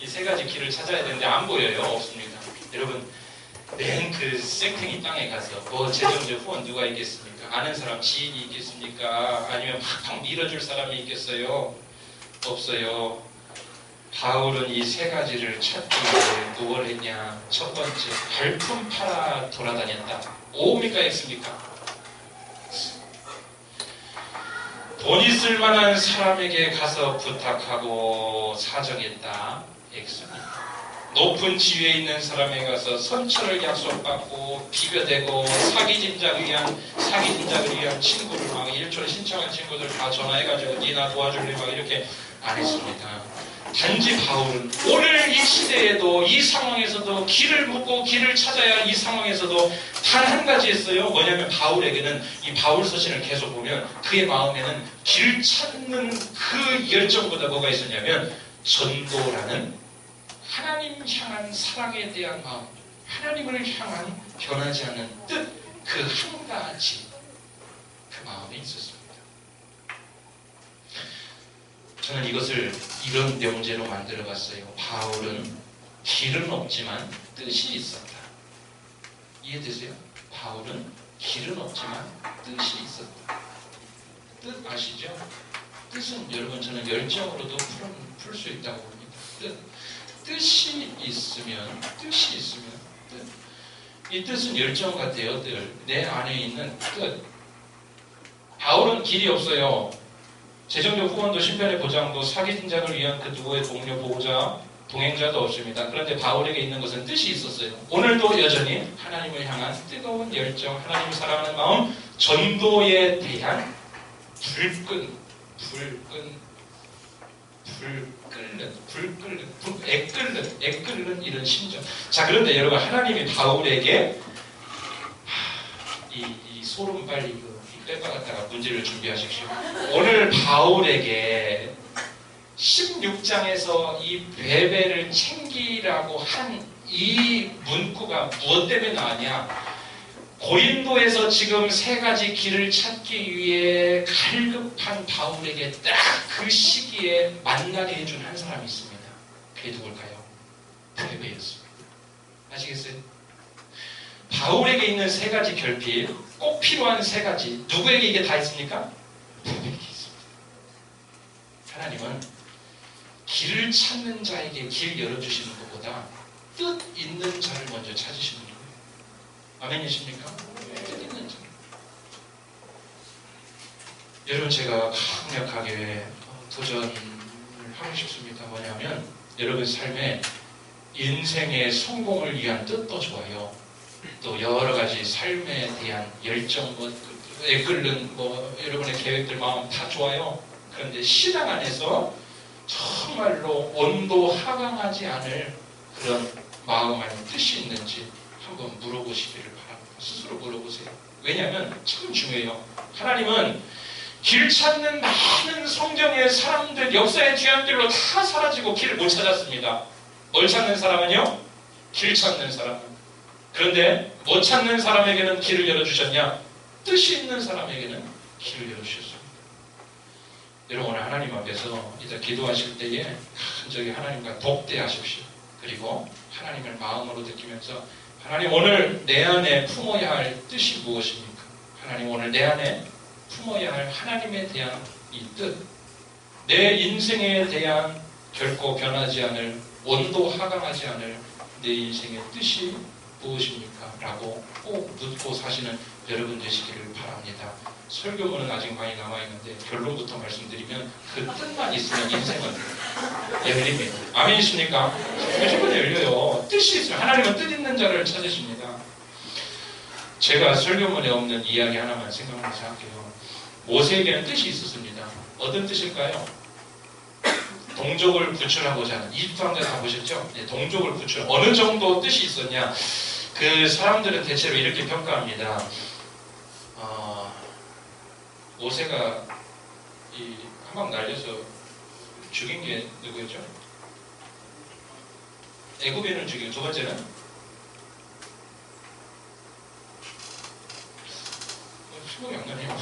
이 세 가지 길을 찾아야 되는데 안 보여요. 없습니다. 여러분 맨 그 생탱이 땅에 가서 재정적 후원 누가 있겠습니까? 아는 사람 지인이 있겠습니까? 아니면 팍팍 밀어줄 사람이 있겠어요? 없어요. 바울은 이 세 가지를 찾기 위해 무엇을 했냐? 첫 번째 발품 팔아 돌아다녔다. O입니까 X입니까? 돈 있을 만한 사람에게 가서 부탁하고 사정했다. X입니다. 높은 지위에 있는 사람에 가서 선처를 약속받고 비벼대고 사기 진작을 위한 친구를 막 일촌 신청한 친구들 다 전화해가지고 니나 도와줄래 막 이렇게 안 했습니다. 단지 바울은 오늘 이 시대에도 이 상황에서도 길을 묻고 길을 찾아야 할 이 상황에서도 단 한 가지 했어요. 뭐냐면 바울에게는 이 바울 서신을 계속 보면 그의 마음에는 길 찾는 그 열정보다 뭐가 있었냐면 전도라는 하나님 향한 사랑에 대한 마음, 하나님을 향한 변하지 않는 뜻, 그 한 가지 그 마음에 있었습니다. 저는 이것을 이런 명제로 만들어 봤어요. 바울은 길은 없지만 뜻이 있었다. 이해되세요? 바울은 길은 없지만 뜻이 있었다. 뜻 아시죠? 뜻은 여러분 저는 열정으로도 풀 수 있다고 봅니다. 뜻이 있으면 이 뜻은 열정 같아요. 내 안에 있는 뜻. 바울은 길이 없어요. 재정적 후원도 신변의 보장도 사기 진작을 위한 그 누구의 동료 보호자 동행자도 없습니다. 그런데 바울에게 있는 것은 뜻이 있었어요. 오늘도 여전히 하나님을 향한 뜨거운 열정, 하나님을 사랑하는 마음, 전도에 대한 애끓는 이런 심정. 자, 그런데 여러분, 하나님이 바울에게 이 소름 빨리고 이 빼박았다가 문제를 준비하십시오. 오늘 바울에게 16장에서 이 베베를 챙기라고 한 이 문구가 무엇 때문에 나왔냐? 고린도에서 지금 세 가지 길을 찾기 위해 갈급한 바울에게 딱 그 시기에 만나게 해준 한 사람이 있습니다. 그게 누굴까요? 베베였습니다. 아시겠어요? 바울에게 있는 세 가지 결핍, 꼭 필요한 세 가지, 누구에게 이게 다 있습니까? 베베에게 있습니다. 하나님은 길을 찾는 자에게 길 열어주시는 것보다 뜻 있는 자를 먼저 찾으시는 거예요. 아멘이십니까? 뜻 있는 자. 여러분, 제가 강력하게 도전을 하고 싶습니다. 뭐냐면 여러분 삶에 인생의 성공을 위한 뜻도 좋아요. 또 여러 가지 삶에 대한 열정, 애끓는 여러분의 계획들, 마음 다 좋아요. 그런데 신앙 안에서 정말로 온도 하강하지 않을 그런 마음 안에 뜻이 있는지 한번 물어보시기를 바랍니다. 스스로 물어보세요. 왜냐하면 참 중요해요. 하나님은 길 찾는 많은 성경의 사람들, 역사의 뒤안길로 다 사라지고 길을 못 찾았습니다. 뭘 찾는 사람은요? 길 찾는 사람. 그런데 못 찾는 사람에게는 길을 열어주셨냐? 뜻이 있는 사람에게는 길을 열어주셨습니다. 여러분, 오늘 하나님 앞에서 이제 기도하실 때에 간절히 하나님과 독대하십시오. 그리고 하나님을 마음으로 느끼면서 하나님, 오늘 내 안에 품어야 할 뜻이 무엇입니까? 하나님, 오늘 내 안에 품어야 할 하나님에 대한 이 뜻, 내 인생에 대한 결코 변하지 않을, 온도 하강하지 않을 내 인생의 뜻이 무엇입니까? 라고 꼭 묻고 사시는 여러분 되시기를 바랍니다. 설교문은 아직 많이 남아있는데 결론부터 말씀드리면 그 뜻만 있으면 인생은 열립니다. 아멘이십니까? 무조건 열려요. 뜻이 있어요. 하나님은 뜻 있는 자를 찾으십니다. 제가 설교문에 없는 이야기 하나만 생각하면서 할게요. 모세에게는 뜻이 있었습니다. 어떤 뜻일까요? 동족을 구출하고자 하는, 이집트 왕자 다 보셨죠? 네, 동족을 구출. 어느 정도 뜻이 있었냐? 그 사람들은 대체로 이렇게 평가합니다. 모세가 한 방 날려서 죽인 게 누구였죠? 애굽인을 죽이고, 두 번째는 생각이 안 나네요.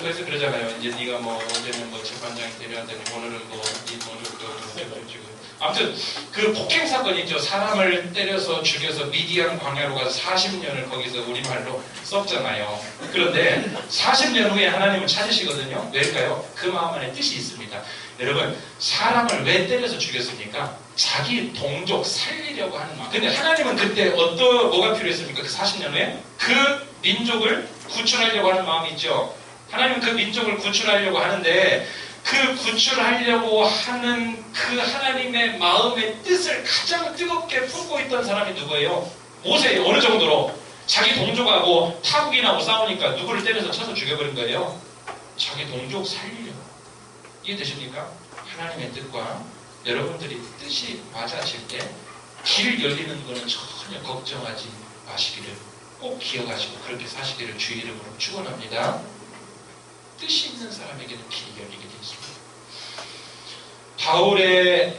그래서 그러잖아요. 이제 네가 어제는 재판장이 데려왔더니 오늘은 오늘 지금 아무튼 그 폭행 사건이 있죠. 사람을 때려서 죽여서 미디안 광야로 가서 40년을 거기서 우리말로 썩잖아요. 그런데 40년 후에 하나님을 찾으시거든요. 왜일까요? 그 마음 안에 뜻이 있습니다. 여러분, 사람을 왜 때려서 죽였습니까? 자기 동족 살리려고 하는 마음. 근데 하나님은 그때 뭐가 필요했습니까? 그 40년 후에 그 민족을 구출하려고 하는 마음이 있죠. 하나님은 그 민족을 구출하려고 하는데 그 구출하려고 하는 그 하나님의 마음의 뜻을 가장 뜨겁게 품고 있던 사람이 누구예요? 모세예요. 어느 정도로? 자기 동족하고 타국인하고 싸우니까 누구를 때려서 쳐서 죽여버린 거예요. 자기 동족 살리려고. 이해되십니까? 하나님의 뜻과 여러분들이 뜻이 맞아질 때 길 열리는 것은 전혀 걱정하지 마시기를 꼭 기억하시고 그렇게 사시기를 주의 이름으로 축원합니다. 뜻이 있는 사람에게는 길이 열리게 되어 있습니다. 바울의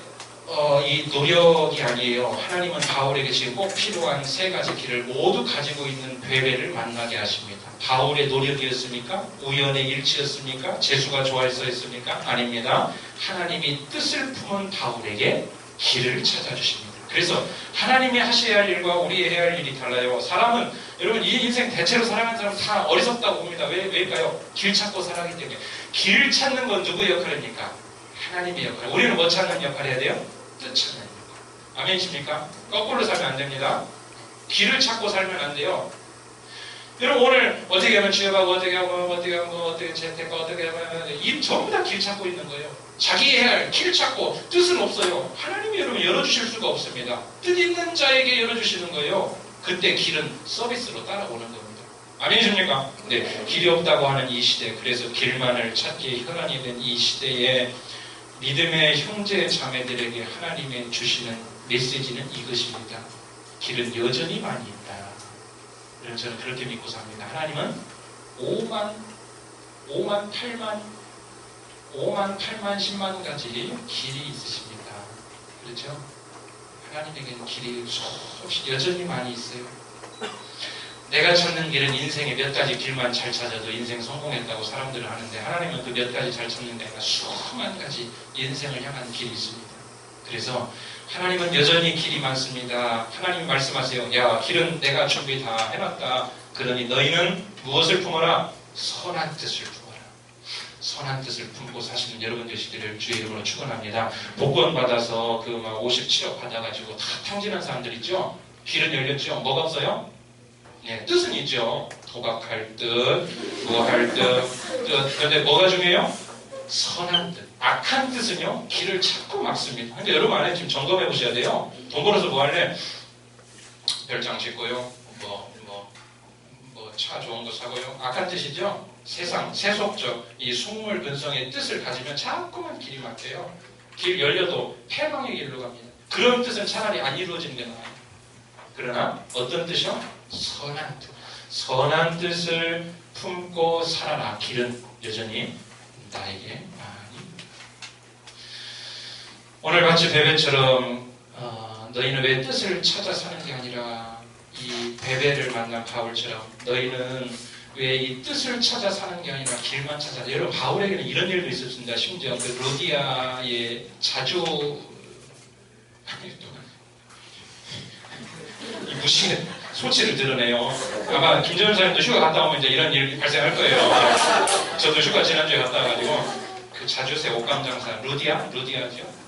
이 노력이 아니에요. 하나님은 바울에게 지금 꼭 필요한 세 가지 길을 모두 가지고 있는 베베를 만나게 하십니다. 바울의 노력이었습니까? 우연의 일치였습니까? 재수가 좋아서였습니까? 아닙니다. 하나님이 뜻을 품은 바울에게 길을 찾아주십니다. 그래서 하나님이 하셔야 할 일과 우리 해야 할 일이 달라요. 사람은 여러분 이 인생 대체로 살아가는 사람 다 어리석다고 봅니다. 왜일까요? 길 찾고 살아가기 때문에. 길 찾는 건 누구의 역할입니까? 하나님의 역할. 우리는 뭐 찾는 역할 해야 돼요? 뜻 찾는 역할. 아멘이십니까? 거꾸로 살면 안 됩니다. 길을 찾고 살면 안 돼요. 여러분 오늘 어떻게 하면 취업하고 어떻게 재택하고 어떻게 하면 이 전부 다 길 찾고 있는 거예요. 자기 해야 할 길 찾고 뜻은 없어요. 하나님이 여러분 열어주실 수가 없습니다. 뜻 있는 자에게 열어주시는 거예요. 그때 길은 서비스로 따라오는 겁니다. 아멘이십니까? 네, 길이 없다고 하는 이 시대, 그래서 길만을 찾기에 혈안이 된 이 시대에 믿음의 형제 자매들에게 하나님의 주시는 메시지는 이것입니다. 길은 여전히 많이 있다. 저는 그렇게 믿고 삽니다. 하나님은 5만 8만 10만 가지 길이 있으십니다. 그렇죠? 하나님에게는 길이 수없이 여전히 많이 있어요. 내가 찾는 길은 인생의 몇 가지 길만 잘 찾아도 인생 성공했다고 사람들은 하는데 하나님은 그 몇 가지 잘 찾는 게 아니라 수만 가지 인생을 향한 길이 있습니다. 그래서 하나님은 여전히 길이 많습니다. 하나님 말씀하세요. 야, 길은 내가 준비 다 해놨다. 그러니 너희는 무엇을 품어라? 선한 뜻을 품어라. 선한 뜻을 품고 사시는 여러분 되시기를 주의 이름으로 축원합니다. 복권 받아서 그 막 57억 받아가지고 다 탕진한 사람들 있죠? 길은 열렸죠? 뭐가 없어요? 네, 뜻은 있죠. 도박할 뜻, 뭐 할 뜻. 그런데 뭐가 중요해요? 선한 뜻. 악한 뜻은요, 길을 자꾸 막습니다. 근데 여러분 안에 지금 점검해 보셔야 돼요. 돈 벌어서 뭐 할래? 별장 짓고요. 차 좋은 거 사고요. 악한 뜻이죠. 세상, 세속적, 이 속물 근성의 뜻을 가지면 자꾸만 길이 막혀요. 길 열려도 패망의 길로 갑니다. 그런 뜻은 차라리 안 이루어지는 게 나아요. 그러나 어떤 뜻이요? 선한 뜻. 선한 뜻을 품고 살아라. 길은 여전히 나에게 많이. 오늘 같이 베베처럼 너희는 왜 뜻을 찾아 사는 게 아니라 이 베베를 만난 바울처럼 너희는 왜 이 뜻을 찾아 사는 게 아니라 길만 찾아. 여러분 바울에게는 이런 일도 있었습니다. 심지어 그 로디아의 자주 이 무시해 소치를 드러내요. 아마 김정은 사님도 휴가 갔다 오면 이제 이런 일이 발생할 거예요. 저도 휴가 지난주에 갔다 와가지고 그 자주세 옷감장사 루디아죠.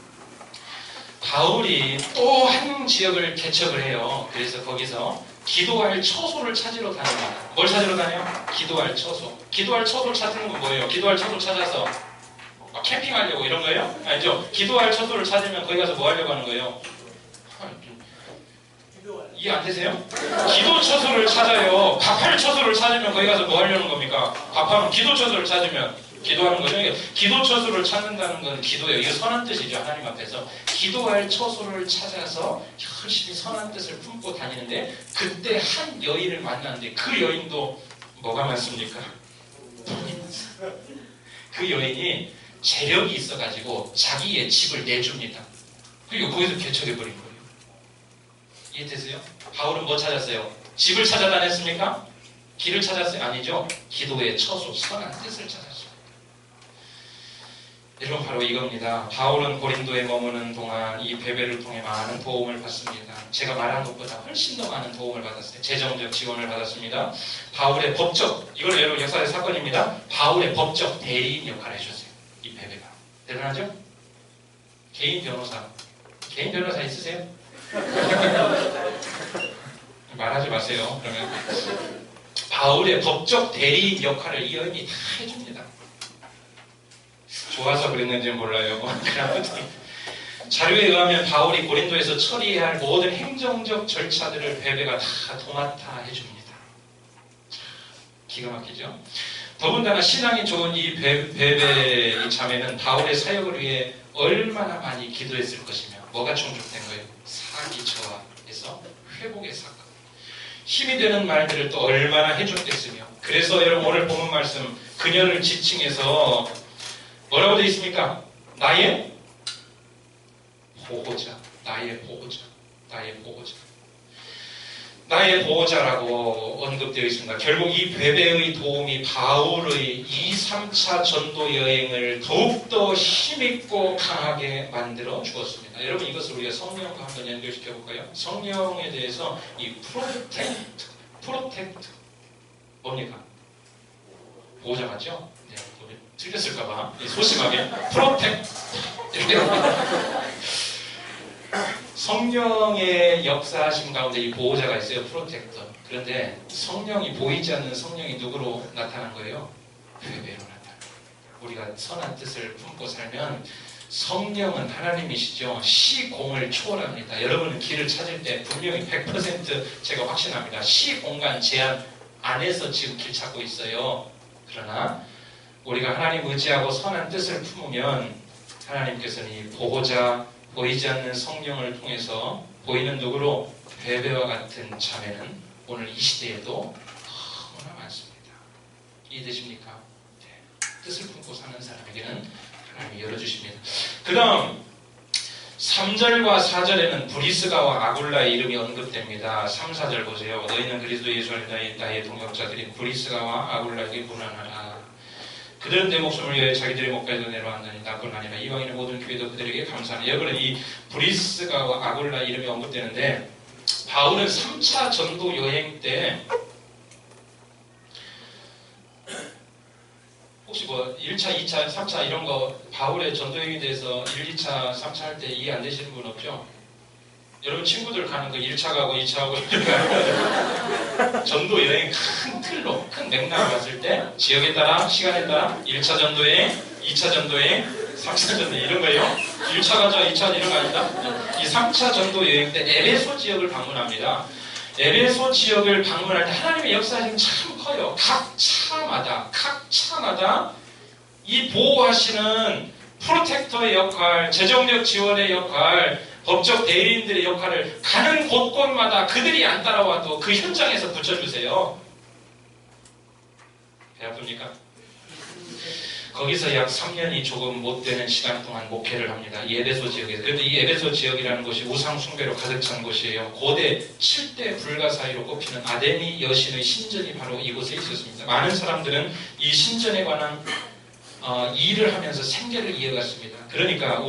바울이 또 한 지역을 개척을 해요. 그래서 거기서 기도할 처소를 찾으러 다닙니다. 뭘 찾으러 다녀? 기도할 처소. 기도할 처소를 찾는 건 뭐예요? 기도할 처소 찾아서 캠핑하려고 이런 거예요? 아니죠. 기도할 처소를 찾으면 거기 가서 뭐 하려고 하는 거예요? 이해 안 되세요? 기도 처소를 찾아요. 밥할 처소를 찾으면 거기 가서 뭐 하려는 겁니까? 밥하면 기도 처소를 찾으면 기도하는 거죠. 기도 처소를 찾는다는 건 기도예요. 이거 선한 뜻이죠. 하나님 앞에서 기도할 처소를 찾아서 열심히 선한 뜻을 품고 다니는데 그때 한 여인을 만났는데 그 여인도 뭐가 많습니까? 돈이 많습니다. 그 여인이 재력이 있어가지고 자기의 집을 내줍니다. 그리고 거기서 개척해버린 거예요. 이해되세요? 바울은 뭐 찾았어요? 집을 찾아다녔습니까? 길을 찾았어요? 아니죠. 기도의 처소, 선한 뜻을 찾았어요. 여러분 바로 이겁니다. 바울은 고린도에 머무는 동안 이 베베를 통해 많은 도움을 받습니다. 제가 말한 것보다 훨씬 더 많은 도움을 받았어요. 재정적 지원을 받았습니다. 바울의 법적, 이걸 여러분 역사의 사건입니다. 바울의 법적 대리인 역할을 해줬어요. 이 베베가. 대단하죠? 개인 변호사 있으세요? 말하지 마세요. 그러면 바울의 법적 대리인 역할을 이 여인이 다 해줍니다. 좋아서 그랬는지는 몰라요. 아무튼 자료에 의하면 바울이 고린도에서 처리해야 할 모든 행정적 절차들을 베베가 다 도맡아 해줍니다. 기가 막히죠? 더군다나 신앙이 좋은 이 베베 이 자매는 바울의 사역을 위해 얼마나 많이 기도했을 것이며 뭐가 충족된 거예요? 사기처에서 회복의 사건. 힘이 되는 말들을 또 얼마나 해줬겠으며 그래서 여러분 오늘 본문 말씀 그녀를 지칭해서 뭐라고 되어 있습니까? 나의 보호자, 나의 보호자, 나의 보호자. 나의 보호자라고 언급되어 있습니다. 결국 이 베베의 도움이 바울의 2, 3차 전도 여행을 더욱더 힘있고 강하게 만들어 주었습니다. 여러분 이것을 우리가 성령과 한번 연결시켜 볼까요? 성령에 대해서 이 프로텍트 뭡니까? 보호자 맞죠? 네, 우리 틀렸을까봐 소심하게 프로텍트 이렇게 성령의 역사하심 가운데 이 보호자가 있어요. 프로텍터. 그런데 성령이 보이지 않는 성령이 누구로 나타난 거예요? 베베로 나타난 거예요. 우리가 선한 뜻을 품고 살면 성령은 하나님이시죠. 시공을 초월합니다. 여러분은 길을 찾을 때 분명히 100% 제가 확신합니다. 시공간 제한 안에서 지금 길 찾고 있어요. 그러나 우리가 하나님 의지하고 선한 뜻을 품으면 하나님께서는 이 보호자 보이지 않는 성령을 통해서 보이는 누구로 베베와 같은 자매는 오늘 이 시대에도 너무나 많습니다. 이해되십니까? 네. 뜻을 품고 사는 사람에게는 하나님이 열어주십니다. 그 다음 3절과 4절에는 브리스가와 아굴라의 이름이 언급됩니다. 3, 4절 보세요. 너희는 그리스도 예수 안에 나의 동역자들인 브리스가와 아굴라에게 문안하라. 그들은 내 목숨을 위해 자기들의 목까지도 내려왔느니 나뿐 아니라 이방인의 모든 교회도 그들에게 감사하니. 여기는 이 브리스가와 아굴라 이름이 언급되는데 바울은 3차 전도 여행 때 혹시 뭐 1차, 2차, 3차 이런 거 바울의 전도 여행에 대해서 1, 2차, 3차 할 때 이해 안 되시는 분 없죠? 여러분 친구들 가는 거 1차 가고 2차 하고 전도 여행 큰 틀로 큰 맥락을 봤을 때 지역에 따라 시간에 따라 1차 전도 여행, 2차 전도 여행, 3차 전도 여행 이런 거예요. 1차 가자 2차 이런 거 아니다. 이 3차 전도 여행 때 에베소 지역을 방문합니다. 에베소 지역을 방문할 때 하나님의 역사는 참 커요. 각 차마다 이 보호하시는 프로텍터의 역할, 재정력 지원의 역할, 법적 대리인들의 역할을 가는 곳곳마다 그들이 안 따라와도 그 현장에서 붙여주세요. 배 아픕니까? 거기서 약 3년이 조금 못 되는 시간 동안 목회를 합니다. 이 에베소 지역에서. 그런데 이 에베소 지역이라는 곳이 우상 숭배로 가득 찬 곳이에요. 고대 7대 불가사의로 꼽히는 아데미 여신의 신전이 바로 이곳에 있었습니다. 많은 사람들은 이 신전에 관한 일을 하면서 생계를 이어갔습니다. 그러니까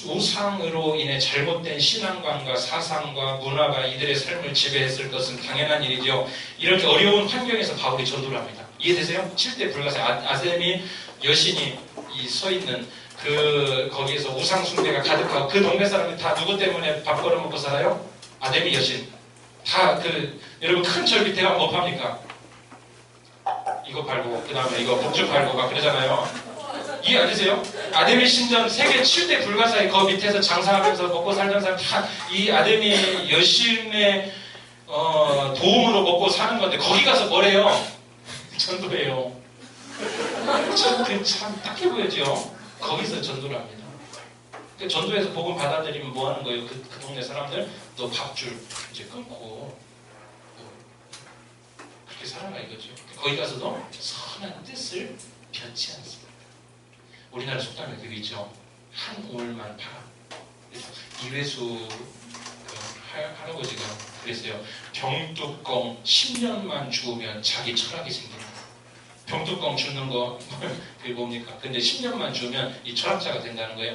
우상으로 인해 잘못된 신앙관과 사상과 문화가 이들의 삶을 지배했을 것은 당연한 일이죠. 이렇게 어려운 환경에서 바울이 전도를 합니다. 이해되세요? 7대 불가사의 아데미 여신이 서 있는 거기에서 우상 숭배가 가득하고 그 동네 사람이 다 누구 때문에 밥 벌어먹고 살아요? 아데미 여신. 여러분 큰 절 밑에 가면 뭐 팝니까? 이거 팔고 그 다음에 이거 목줄 팔고 막 그러잖아요. 이해 안 되세요? 아데미 신전 세계 7대 불가사의 그 밑에서 장사하면서 먹고 살던 사람 다 이 아데미 여신의 도움으로 먹고 사는 건데 거기 가서 뭐래요? 전도해요. 참 딱해 보이죠? 거기서 전도를 합니다. 전도해서 복음 받아들이면 뭐 하는 거예요? 그 동네 사람들 너 밥줄 이제 끊고 그렇게 살아가 이거죠. 거기 가서도 선한 뜻을 변치 않습니다. 우리나라 속담에 그게 있죠. 한 우물만 팔아. 그래서 이회수 할아버지가 그랬어요. 병뚜껑 10년만 주우면 자기 철학이 생긴다. 병뚜껑 주는 거 그게 뭡니까? 근데 10년만 주면 이 철학자가 된다는 거예요.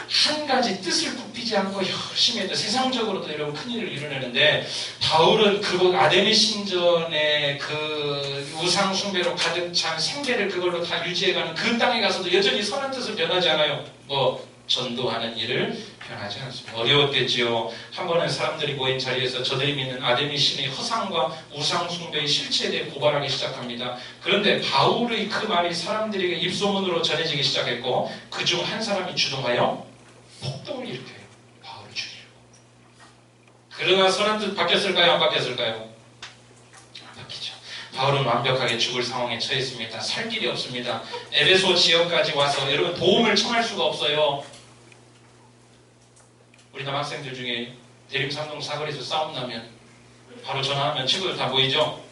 한 가지 뜻을 굽히지 않고 열심히 해도 세상적으로도 여러분 큰일을 이뤄내는데 바울은 그곳 아데미 신전의 그 우상 숭배로 가득 찬 생계를 그걸로 다 유지해가는 그 땅에 가서도 여전히 선한 뜻을 변하지 않아요. 뭐 전도하는 일을 변하지 않습니다. 어려웠겠지요. 한 번은 사람들이 모인 자리에서 저들이 믿는 아데미 신의 허상과 우상 숭배의 실체에 대해 고발하기 시작합니다. 그런데 바울의 그 말이 사람들에게 입소문으로 전해지기 시작했고 그 중 한 사람이 주동하여 폭동을 일으켜요. 바울을 죽이려고. 그러나 선한 뜻 바뀌었을까요? 안 바뀌었을까요? 안 바뀌죠. 바울은 완벽하게 죽을 상황에 처했습니다. 살 길이 없습니다. 에베소 지역까지 와서 여러분 도움을 청할 수가 없어요. 우리 남학생들 중에 대림산동 사거리에서 싸움 나면 바로 전화하면 친구들 다 모이죠?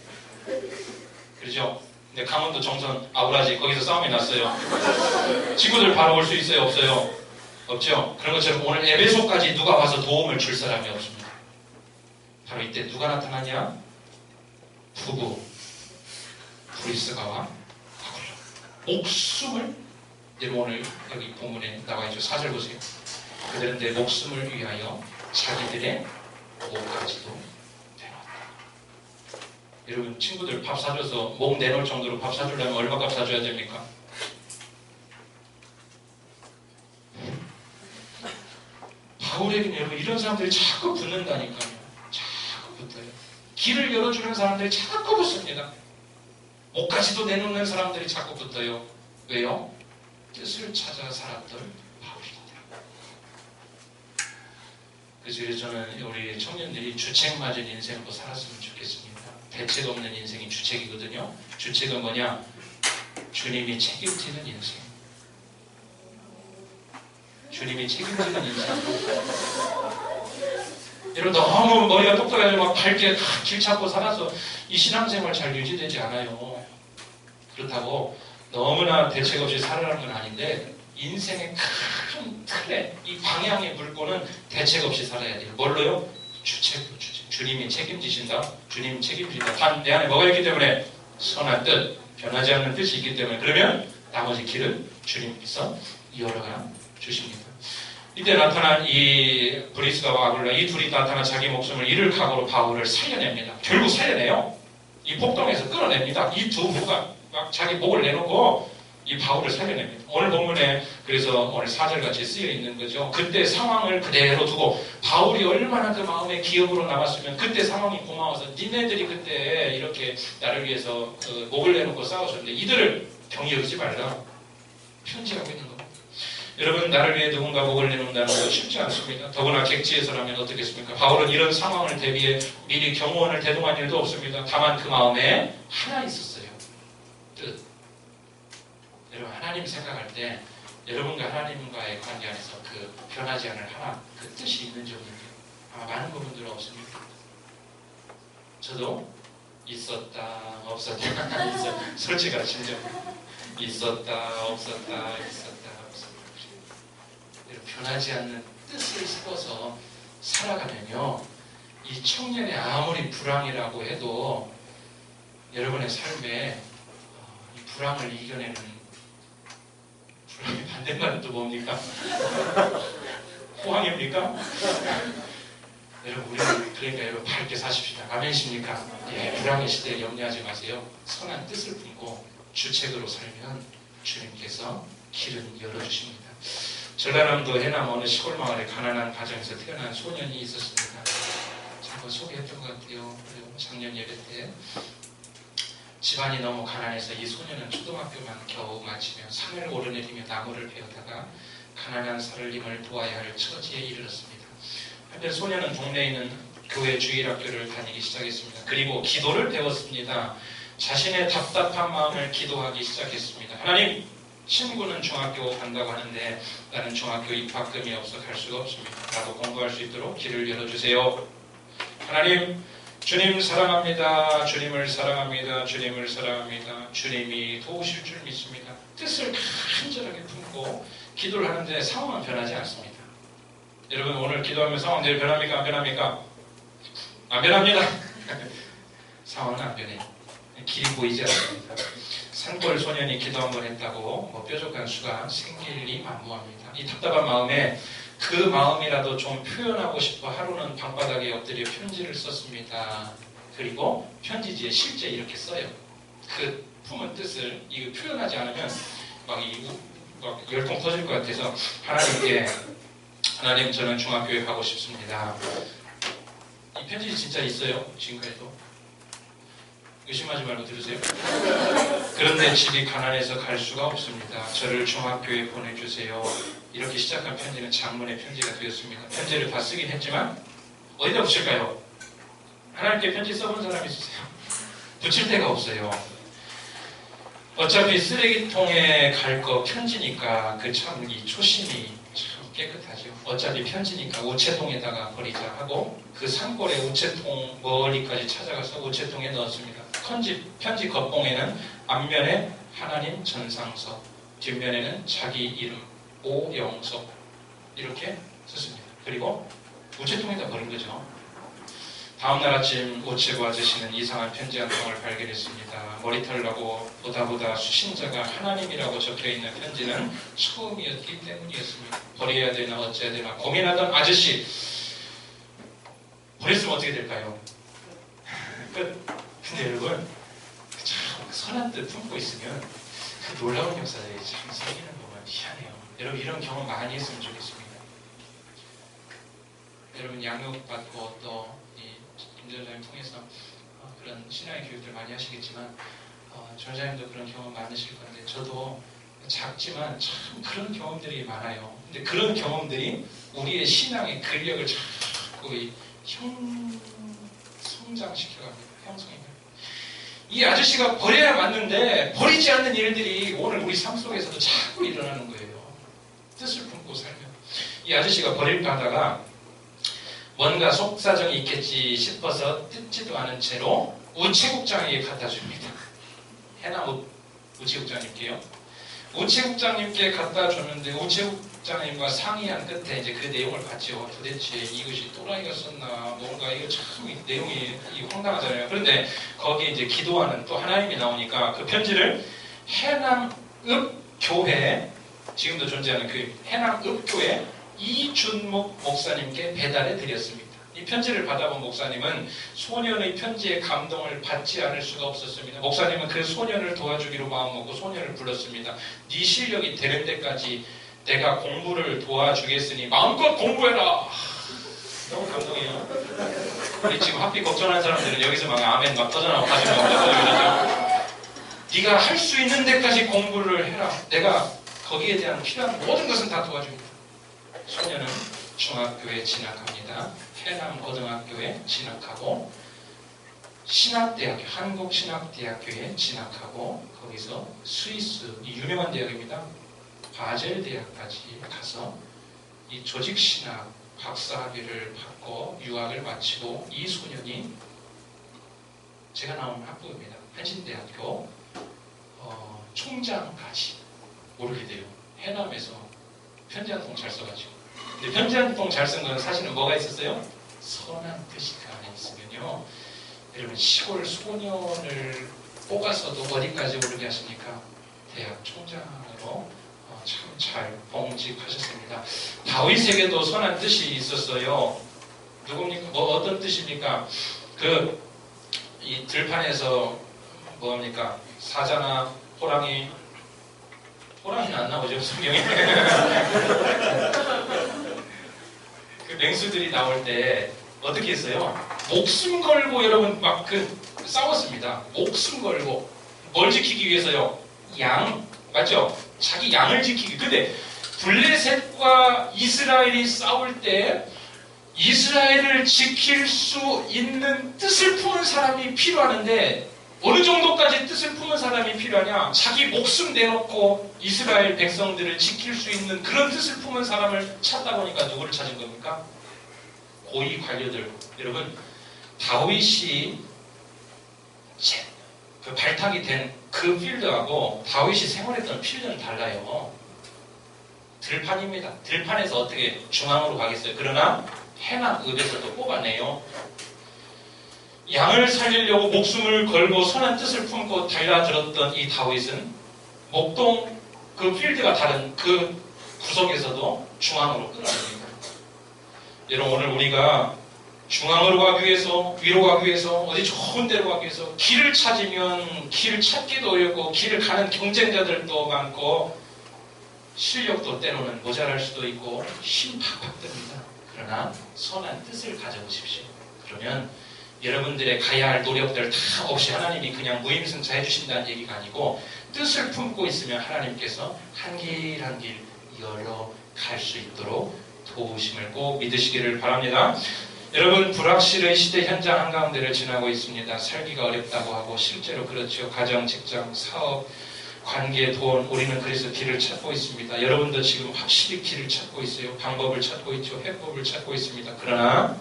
그렇죠? 근데 강원도 정선 아우라지 거기서 싸움이 났어요. 친구들 바로 올 수 있어요? 없어요? 없죠? 그런 것처럼 오늘 에베소까지 누가 와서 도움을 줄 사람이 없습니다. 바로 이때 누가 나타나냐? 부부 브리스가와 바울라. 목숨을 여러분 오늘 여기 본문에 나와 있죠. 4절 보세요. 그들은 내 목숨을 위하여 자기들의 목까지도 내놓았다. 여러분 친구들 밥 사줘서 목 내놓을 정도로 밥 사주려면 얼마 값 사줘야 됩니까? 바울에게는 여러분 이런 사람들이 자꾸 붙는다니까요. 자꾸 붙어요. 길을 열어주는 사람들이 자꾸 붙습니다. 목까지도 내놓는 사람들이 자꾸 붙어요. 왜요? 뜻을 찾아 살았던 바울이다. 그래서 저는 우리 청년들이 주책 맞은 인생으로 살았으면 좋겠습니다. 대책 없는 인생이 주책이거든요. 주책은 뭐냐? 주님이 책임지는 인생. 주님이 책임지는 인생. 여러분 너무 머리가 똑똑해서 막 밝게 길 찾고 살아서 이 신앙생활 잘 유지되지 않아요. 그렇다고 너무나 대책 없이 살아가는 건 아닌데 인생의 큰 틀에 이 방향의 물꼬는 대책 없이 살아야 돼요. 뭘로요? 주책으로 주책. 주님이 책임지신다. 주님 책임진다. 단 내 안에 뭐가 있기 때문에? 선한 뜻, 변하지 않는 뜻이 있기 때문에 그러면 나머지 길은 주님께서 열어가 주십니다. 이때 나타난 이 브리스가와 아굴라 이 둘이 나타난 자기 목숨을 잃을 각오로 바울을 살려냅니다. 결국 살려내요. 이 폭동에서 끌어냅니다. 이 두 부가 막 자기 목을 내놓고 이 바울을 살려냅니다. 오늘 본문에 그래서 오늘 4절같이 쓰여 있는 거죠. 그때 상황을 그대로 두고 바울이 얼마나 그 마음의 기억으로 남았으면 그때 상황이 고마워서 니네들이 그때 이렇게 나를 위해서 그 목을 내놓고 싸워줬는데 이들을 경히 여기지 말라. 편지하고 있는 겁니다. 여러분 나를 위해 누군가 목을 내놓는다는 건 쉽지 않습니다. 더구나 객지에서라면 어떻겠습니까? 바울은 이런 상황을 대비해 미리 경호원을 대동한 일도 없습니다. 다만 그 마음에 하나 있었어요. 뜻. 여러분 하나님 생각할 때 여러분과 하나님과의 관계 안에서 그 변하지 않을 하나 그 뜻이 있는 적이 있네요. 아마 많은 부분들은 없습니다. 저도 있었다 없었다 솔직한 심정 있었다 없었다 변하지 않는 뜻을 세워서 살아가면요 이 청년이 아무리 불황이라고 해도 여러분의 삶에 이 불황을 이겨내는 불황의 반대말은 또 뭡니까? 호황입니까? 여러분 우리는 그러니까 여러분 밝게 사십시다. 아멘이십니까? 예, 불황의 시대에 염려하지 마세요. 선한 뜻을 품고 주책으로 살면 주님께서 길은 열어주십니다. 전라남도 해남 어느 시골 마을에 가난한 가정에서 태어난 소년이 있었습니다. 잠깐 소개했던 것 같아요. 그리고 작년 예배 때 집안이 너무 가난해서 이 소년은 초등학교만 겨우 마치며 산을 오르내리며 나무를 베어다가 가난한 살림을 도와야 할 처지에 이르렀습니다. 한편 소년은 동네에 있는 교회 주일학교를 다니기 시작했습니다. 그리고 기도를 배웠습니다. 자신의 답답한 마음을 기도하기 시작했습니다. 하나님, 친구는 중학교 간다고 하는데 나는 중학교 입학금이 없어 갈 수가 없습니다. 나도 공부할 수 있도록 길을 열어주세요. 하나님, 주님 사랑합니다. 주님을 사랑합니다. 주님을 사랑합니다. 주님이 도우실 줄 믿습니다. 뜻을 간절하게 품고 기도를 하는데 상황은 변하지 않습니다. 여러분 오늘 기도하면 상황들이 변합니까? 안 변합니까? 안 변합니다. 상황은 안 변해요. 길이 보이지 않습니다. 산골 소년이 기도 한번 했다고 뾰족한 수가 생길이 만무합니다. 이 답답한 마음에 그 마음이라도 좀 표현하고 싶어 하루는 방바닥에 엎드려 편지를 썼습니다. 그리고 편지지에 실제 이렇게 써요. 그 품은 뜻을 이거 표현하지 않으면 막 막 열통 터질 것 같아서 하나님께 하나님 저는 중학교에 가고 싶습니다. 이 편지 진짜 있어요. 지금까지도. 의심하지 말고 들으세요. 그런데 집이 가난해서 갈 수가 없습니다. 저를 중학교에 보내주세요. 이렇게 시작한 편지는 장문의 편지가 되었습니다. 편지를 다 쓰긴 했지만 어디다 붙일까요? 하나님께 편지 써본 사람이 있으세요? 붙일 데가 없어요. 어차피 쓰레기통에 갈 거 편지니까 그 참 이 초심이 참 깨끗하죠. 어차피 편지니까 우체통에다가 버리자 하고 그 산골에 우체통 멀리까지 찾아가서 우체통에 넣었습니다. 편지 겉봉에는 앞면에 하나님 전상서, 뒷면에는 자기 이름 오영석 이렇게 썼습니다. 그리고 우체통에다 버린 거죠. 다음날 아침 우체부 아저씨는 이상한 편지 한 통을 발견했습니다. 머리털 나고 보다 수신자가 하나님이라고 적혀있는 편지는 처음이었기 때문이었습니다. 버려야 되나 어째야 되나 고민하던 아저씨, 버렸으면 어떻게 될까요? 근데 여러분, 참 선한 뜻 품고 있으면 그 놀라운 역사들이 참 생기는 거 보면 희한해요. 여러분 이런 경험 많이 했으면 좋겠습니다. 여러분 양육받고 또 김전사님 통해서 그런 신앙의 교육들 많이 하시겠지만 전사님도 그런 경험 많으실 건데 저도 작지만 참 그런 경험들이 많아요. 근데 그런 경험들이 우리의 신앙의 근력을 자꾸 성장시켜갑니다. 형성입니다. 이 아저씨가 버려야 맞는데 버리지 않는 일들이 오늘 우리 삶 속에서도 자꾸 일어나는 거예요. 뜻을 품고 살면. 이 아저씨가 버릴까 하다가 뭔가 속사정이 있겠지 싶어서 뜯지도 않은 채로 우체국장에게 갖다 줍니다. 해남 우체국장님께요. 우체국장님께 갖다 줬는데 우체국장님과 상의한 끝에 이제 그 내용을 봤죠. 도대체 이것이 또라이가 썼나 뭔가 이거 참 내용이 황당하잖아요. 그런데 거기에 이제 기도하는 또 하나님이 나오니까 그 편지를 해남읍교회 지금도 존재하는 그 해남읍교회 이준목 목사님께 배달해 드렸습니다. 이 편지를 받아본 목사님은 소년의 편지에 감동을 받지 않을 수가 없었습니다. 목사님은 그 소년을 도와주기로 마음먹고 소년을 불렀습니다. 네 실력이 되는 데까지 내가 공부를 도와주겠으니 마음껏 공부해라. 너무 감동이에요. 우리 지금 하필 걱정하는 사람들은 여기서 막 아멘 막 터져나오고 가슴 막 터져나오고 네가 할 수 있는 데까지 공부를 해라. 내가 거기에 대한 필요한 모든 것은 다 도와줍니다. 소년은 중학교에 진학합니다. 해남고등학교에 진학하고 신학대학교, 한국신학대학교에 진학하고 거기서 스위스, 이 유명한 대학입니다. 바젤 대학까지 가서 이 조직신학 박사학위를 받고 유학을 마치고 이 소년이 제가 나온 학부입니다. 한신대학교 총장까지 오르게 돼요. 해남에서 편지 한 통 잘 써가지고. 근데 편지 한 통 잘 쓴 건 사실은 뭐가 있었어요? 선한 뜻이 그 안에 있으면요. 여러분 시골 소년을 뽑아서도 어디까지 오르게 하십니까? 대학 총장으로 참 잘 봉직하셨습니다. 다윗에게도 선한 뜻이 있었어요. 누굽니까? 뭐 어떤 뜻입니까? 이 들판에서 뭐합니까? 사자나 호랑이는 안 나오죠, 성경에. 그 맹수들이 나올 때 어떻게 했어요? 목숨 걸고 여러분 막 싸웠습니다. 목숨 걸고 뭘 지키기 위해서요? 양, 맞죠? 자기 양을 지키기. 근데 블레셋과 이스라엘이 싸울 때 이스라엘을 지킬 수 있는 뜻을 품은 사람이 필요하는데 어느 정도까지 뜻을 품은 사람이 필요하냐? 자기 목숨 내놓고 이스라엘 백성들을 지킬 수 있는 그런 뜻을 품은 사람을 찾다 보니까 누구를 찾은 겁니까? 고위 관료들. 여러분, 다윗이 그 발탁이 된 그 필드하고 다윗이 생활했던 필드는 달라요. 들판입니다. 들판에서 어떻게 중앙으로 가겠어요? 그러나 해남읍에서 또 뽑아내요. 양을 살리려고 목숨을 걸고 선한 뜻을 품고 달려들었던 이 다윗은 목동 그 필드가 다른 그 구석에서도 중앙으로 끌어냅니다. 여러분 오늘 우리가 중앙으로 가기 위해서 위로 가기 위해서 어디 좋은 데로 가기 위해서 길을 찾으면 길을 찾기도 어렵고 길을 가는 경쟁자들도 많고 실력도 때로는 모자랄 수도 있고 힘 팍팍 듭니다. 그러나 선한 뜻을 가져보십시오. 그러면 여러분들의 가야 할 노력들 다 없이 하나님이 그냥 무임승차 해주신다는 얘기가 아니고 뜻을 품고 있으면 하나님께서 한 길 한 길 열어갈 수 있도록 도우심을 꼭 믿으시기를 바랍니다. 여러분, 불확실의 시대 현장 한가운데를 지나고 있습니다. 살기가 어렵다고 하고 실제로 그렇죠. 가정, 직장, 사업, 관계, 돈, 우리는 그래서 길을 찾고 있습니다. 여러분도 지금 확실히 길을 찾고 있어요. 방법을 찾고 있죠. 해법을 찾고 있습니다. 그러나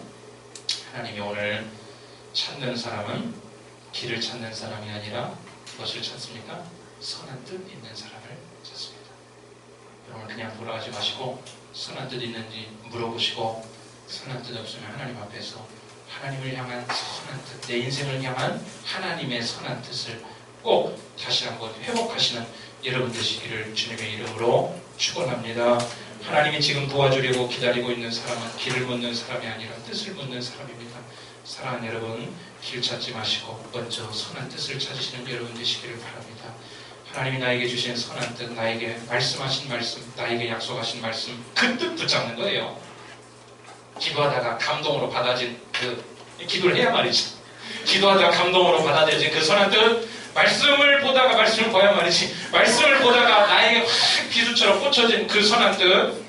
하나님이 오늘 찾는 사람은 길을 찾는 사람이 아니라 무엇을 찾습니까? 선한 뜻 있는 사람을 찾습니다. 여러분, 그냥 돌아가지 마시고 선한 뜻 있는지 물어보시고, 선한 뜻 없으면 하나님 앞에서 하나님을 향한 선한 뜻, 내 인생을 향한 하나님의 선한 뜻을 꼭 다시 한번 회복하시는 여러분 되시기를 주님의 이름으로 축원합니다. 하나님이 지금 도와주려고 기다리고 있는 사람은 길을 묻는 사람이 아니라 뜻을 묻는 사람입니다. 사랑하는 여러분, 길 찾지 마시고 먼저 선한 뜻을 찾으시는 여러분 되시기를 바랍니다. 하나님이 나에게 주신 선한 뜻, 나에게 말씀하신 말씀, 나에게 약속하신 말씀, 그 뜻 붙잡는 거예요. 기도하다가 감동으로 받아진 기도를 해야 말이지. 기도하다가 감동으로 받아들여진 그 선한 뜻, 말씀을 보다가 말씀을 보야 말이지. 말씀을 보다가 나에게 확 비수처럼 꽂혀진 그 선한 뜻,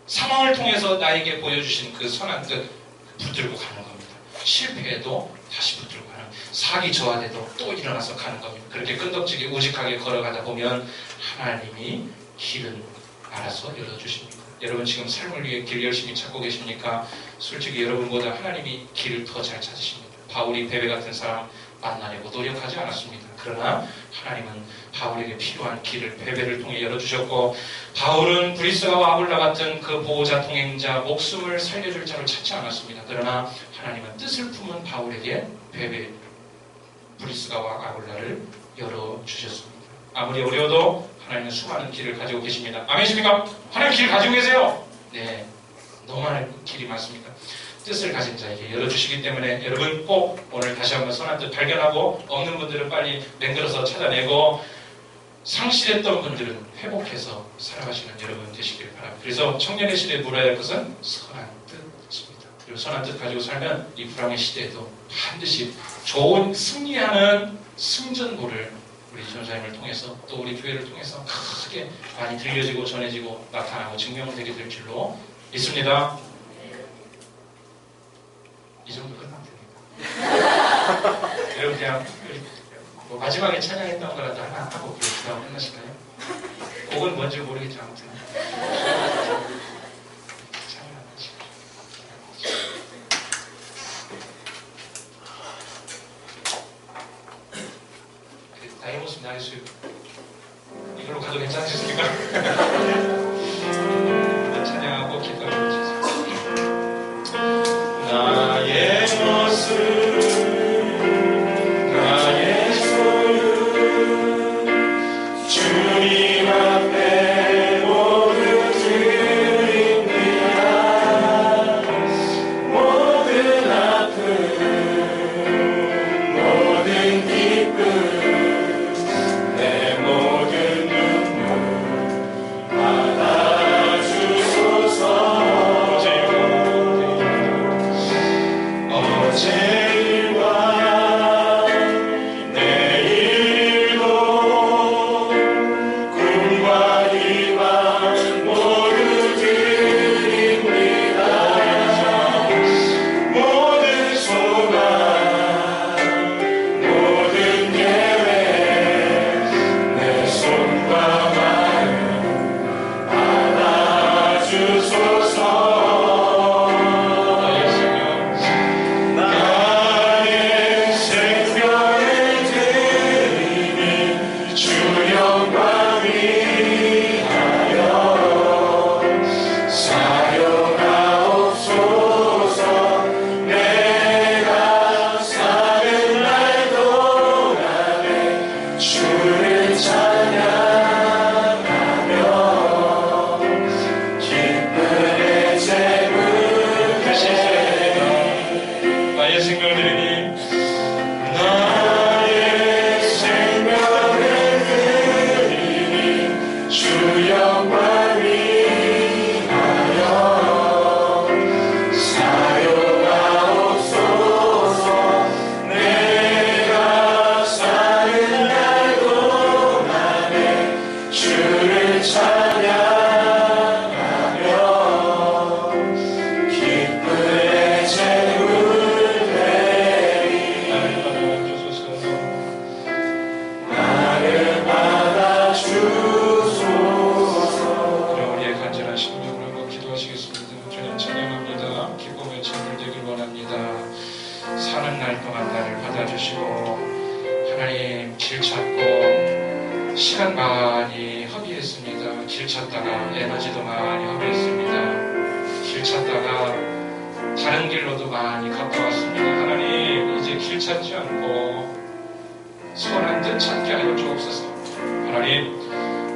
상황을 통해서 나에게 보여주신 그 선한 뜻 붙들고 가는 겁니다. 실패해도 다시 붙들고 가는, 사기 저하돼도 또 일어나서 가는 겁니다. 그렇게 끈덕지게 우직하게 걸어가다 보면 하나님이 길은 알아서 열어주십니다. 여러분, 지금 삶을 위해 길 열심히 찾고 계십니까? 솔직히 여러분보다 하나님이 길을 더 잘 찾으십니다. 바울이 베베 같은 사람 만나려고 노력하지 않았습니다. 그러나 하나님은 바울에게 필요한 길을 베베를 통해 열어주셨고, 바울은 브리스가와 아굴라 같은 그 보호자 동행자, 목숨을 살려줄 자를 찾지 않았습니다. 그러나 하나님은 뜻을 품은 바울에게 베베, 브리스가와 아굴라를 열어주셨습니다. 아무리 어려워도 하나님은 수많은 길을 가지고 계십니다. 아멘이십니까? 하나님 길 가지고 계세요. 네, 너무 많은 길이 많습니다. 뜻을 가진 자에게 열어주시기 때문에 여러분 꼭 오늘 다시 한번 선한 뜻 발견하고, 없는 분들은 빨리 맹글어서 찾아내고, 상실했던 분들은 회복해서 살아가시는 여러분 되시길 바랍니다. 그래서 청년의 시대에 물어야 할 것은 선한 뜻입니다. 그리고 선한 뜻 가지고 살면 이 불황의 시대에도 반드시 좋은 승리하는 승전보를 우리 전사님을 통해서, 또 우리 교회를 통해서 크게 많이 들려지고 전해지고 나타나고 증명되게 될 줄로 믿습니다. 이 정도 끝나면 됩니다. 여러분, 그냥 마지막에 찬양했던 거라도 하나 하고 그다음 끝나실까요? 곡은 뭔지 모르겠지만 아무튼 찬양 하나 하시고. 나의 모습 나의 수요, 이걸로 가도 괜찮으십니까? 찬양하고 기도하고 주세요. 나의 모습 나의 소유, 주님 앞에 모두 드립니다. 모든 아픔 모든 기쁨 내 모든 눈물 받아 받아주시고 하나님 길 찾고 시간 많이 허비했습니다. 길 찾다가 에너지도 많이 허비했습니다. 길 찾다가 다른 길로도 많이 갔다 왔습니다. 하나님 이제 길 찾지 않고 선한 뜻 찾게 하여 주옵소서. 하나님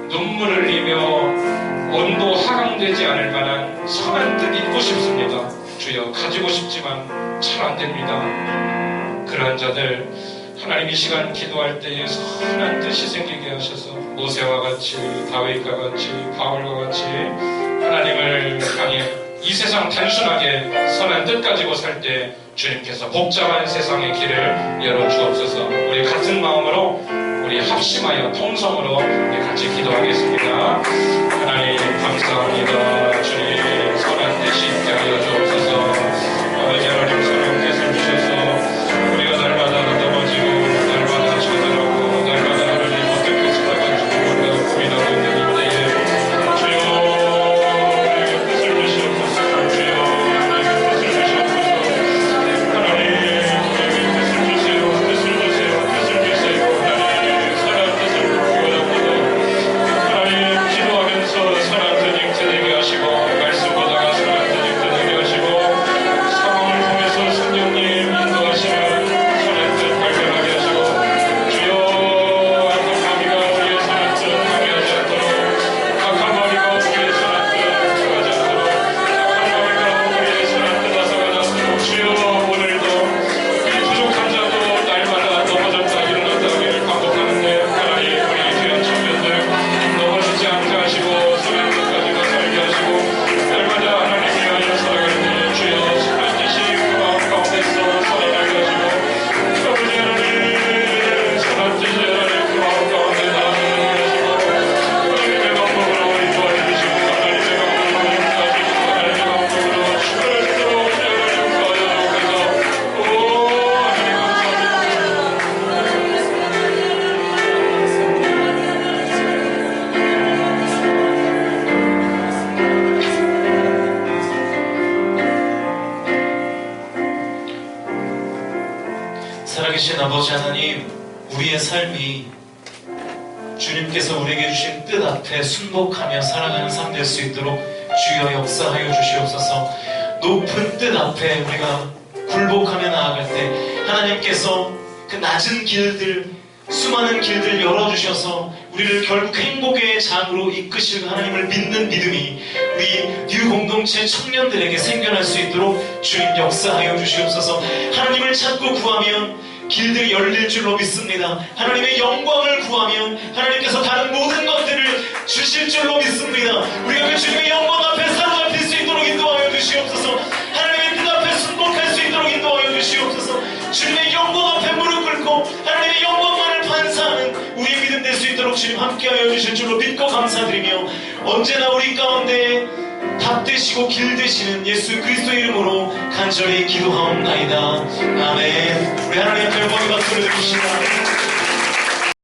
눈물을 흘리며 온도 하강되지 않을 만한 선한 뜻 잊고 싶습니다. 주여 가지고 싶지만 잘 안됩니다. 그러한 자들 하나님 이 시간 기도할 때에 선한 뜻이 생기게 하셔서 모세와 같이 다윗과 같이 바울과 같이 하나님을 향해 이 세상 단순하게 선한 뜻 가지고 살 때 주님께서 복잡한 세상의 길을 열어주옵소서. 우리 같은 마음으로 우리 합심하여 통성으로 우리 같이 기도하겠습니다. 하나님 감사합니다. 주님 선한 뜻이 있게 하여 주옵소서. 아버지 하나님 선한 뜻을 주셔서 우리가 날마다 넘어지고 날마다 좌절하고 날마다 하나님 어떻게 살아가지고 우리가 고민하고 있는 이때에 주여 우리에게 뜻을 주시옵소서. 주여 우리에게 뜻을 주시옵소서. 하나님 우리에게 뜻을 주세요. 뜻을 주세요. 뜻을 주세요. 하나님 선한 뜻을 구원합니다. 하나님 기도하면서 선한 뜻 잉태되게 하시고 말씀 보다가 선한 뜻 잉태되게 하시고 상황을 통해서 성령님 인도하시는 선한 뜻 발견하게 하시고 주여 악한 마귀가 우리의 선한 뜻 방해하지 않도록 악한 마귀가 우리의 선한 뜻 하지 않도록 악한 마귀가 우리의 선한 뜻 앗아가지 않도록 주여 오늘도 이 부족한 자도 날마다 넘어졌다 일어났다 하기를 반복하는데 하나님 우리 귀한 청년들 넘어지지 않게 하시고 선한 뜻 가지고 살게 하시고 날마다 하나님 위하여 살아갈 때 주여 선한 뜻이 그 마음 가운데서 살아나게 하시고 아버지 하나님 선한 뜻이 하나님 그 마음 가운데 나아가게 하시고 하나님의 방법으로 인도하여 주시고 하나님의 방법으로 인도하시고 하나님의 방법으로 축원할 수 있도록 하나님 도와주옵소서. 오 하나님 감사합니다. 살아계신 아버지 하나님, 우리의 삶이 주님께서 우리에게 주신 뜻 앞에 순복하며 살아가는 삶 될 수 있도록 주여 역사하여 주시옵소서. 높은 뜻 앞에 우리가 굴복하며 나아갈 때 하나님께서 그 낮은 길들, 수많은 길들 열어주셔서 우리를 결국 행복의 장으로 이끄실 하나님을 믿는 믿음이 우리 뉴 공동체 청년들에게 생겨날 수 있도록 주님 역사하여 주시옵소서. 하나님을 찾고 구하면 길들이 열릴 줄로 믿습니다. 하나님의 영광을 구하면 하나님께서 다른 모든 것들을 주실 줄로 믿습니다. 우리가 그 주님의 영광 앞에 사로잡힐 수 있도록 인도하여 주시옵소서. 하나님의 뜻 앞에 순복할 수 있도록 인도하여 주시옵소서. 주님의 영광 앞에 무릎 꿇고 하나님의 영광만을 반사하는 우리의 믿음 될 수 있도록 주님 함께하여 주실 줄로 믿고 감사드리며 언제나 우리 가운데 답 되시고 길 되시는 예수 그리스도의 이름으로 간절히 기도하옵나이다. 아멘. 우리 하나님 앞에 영광의 박수를 드립시다.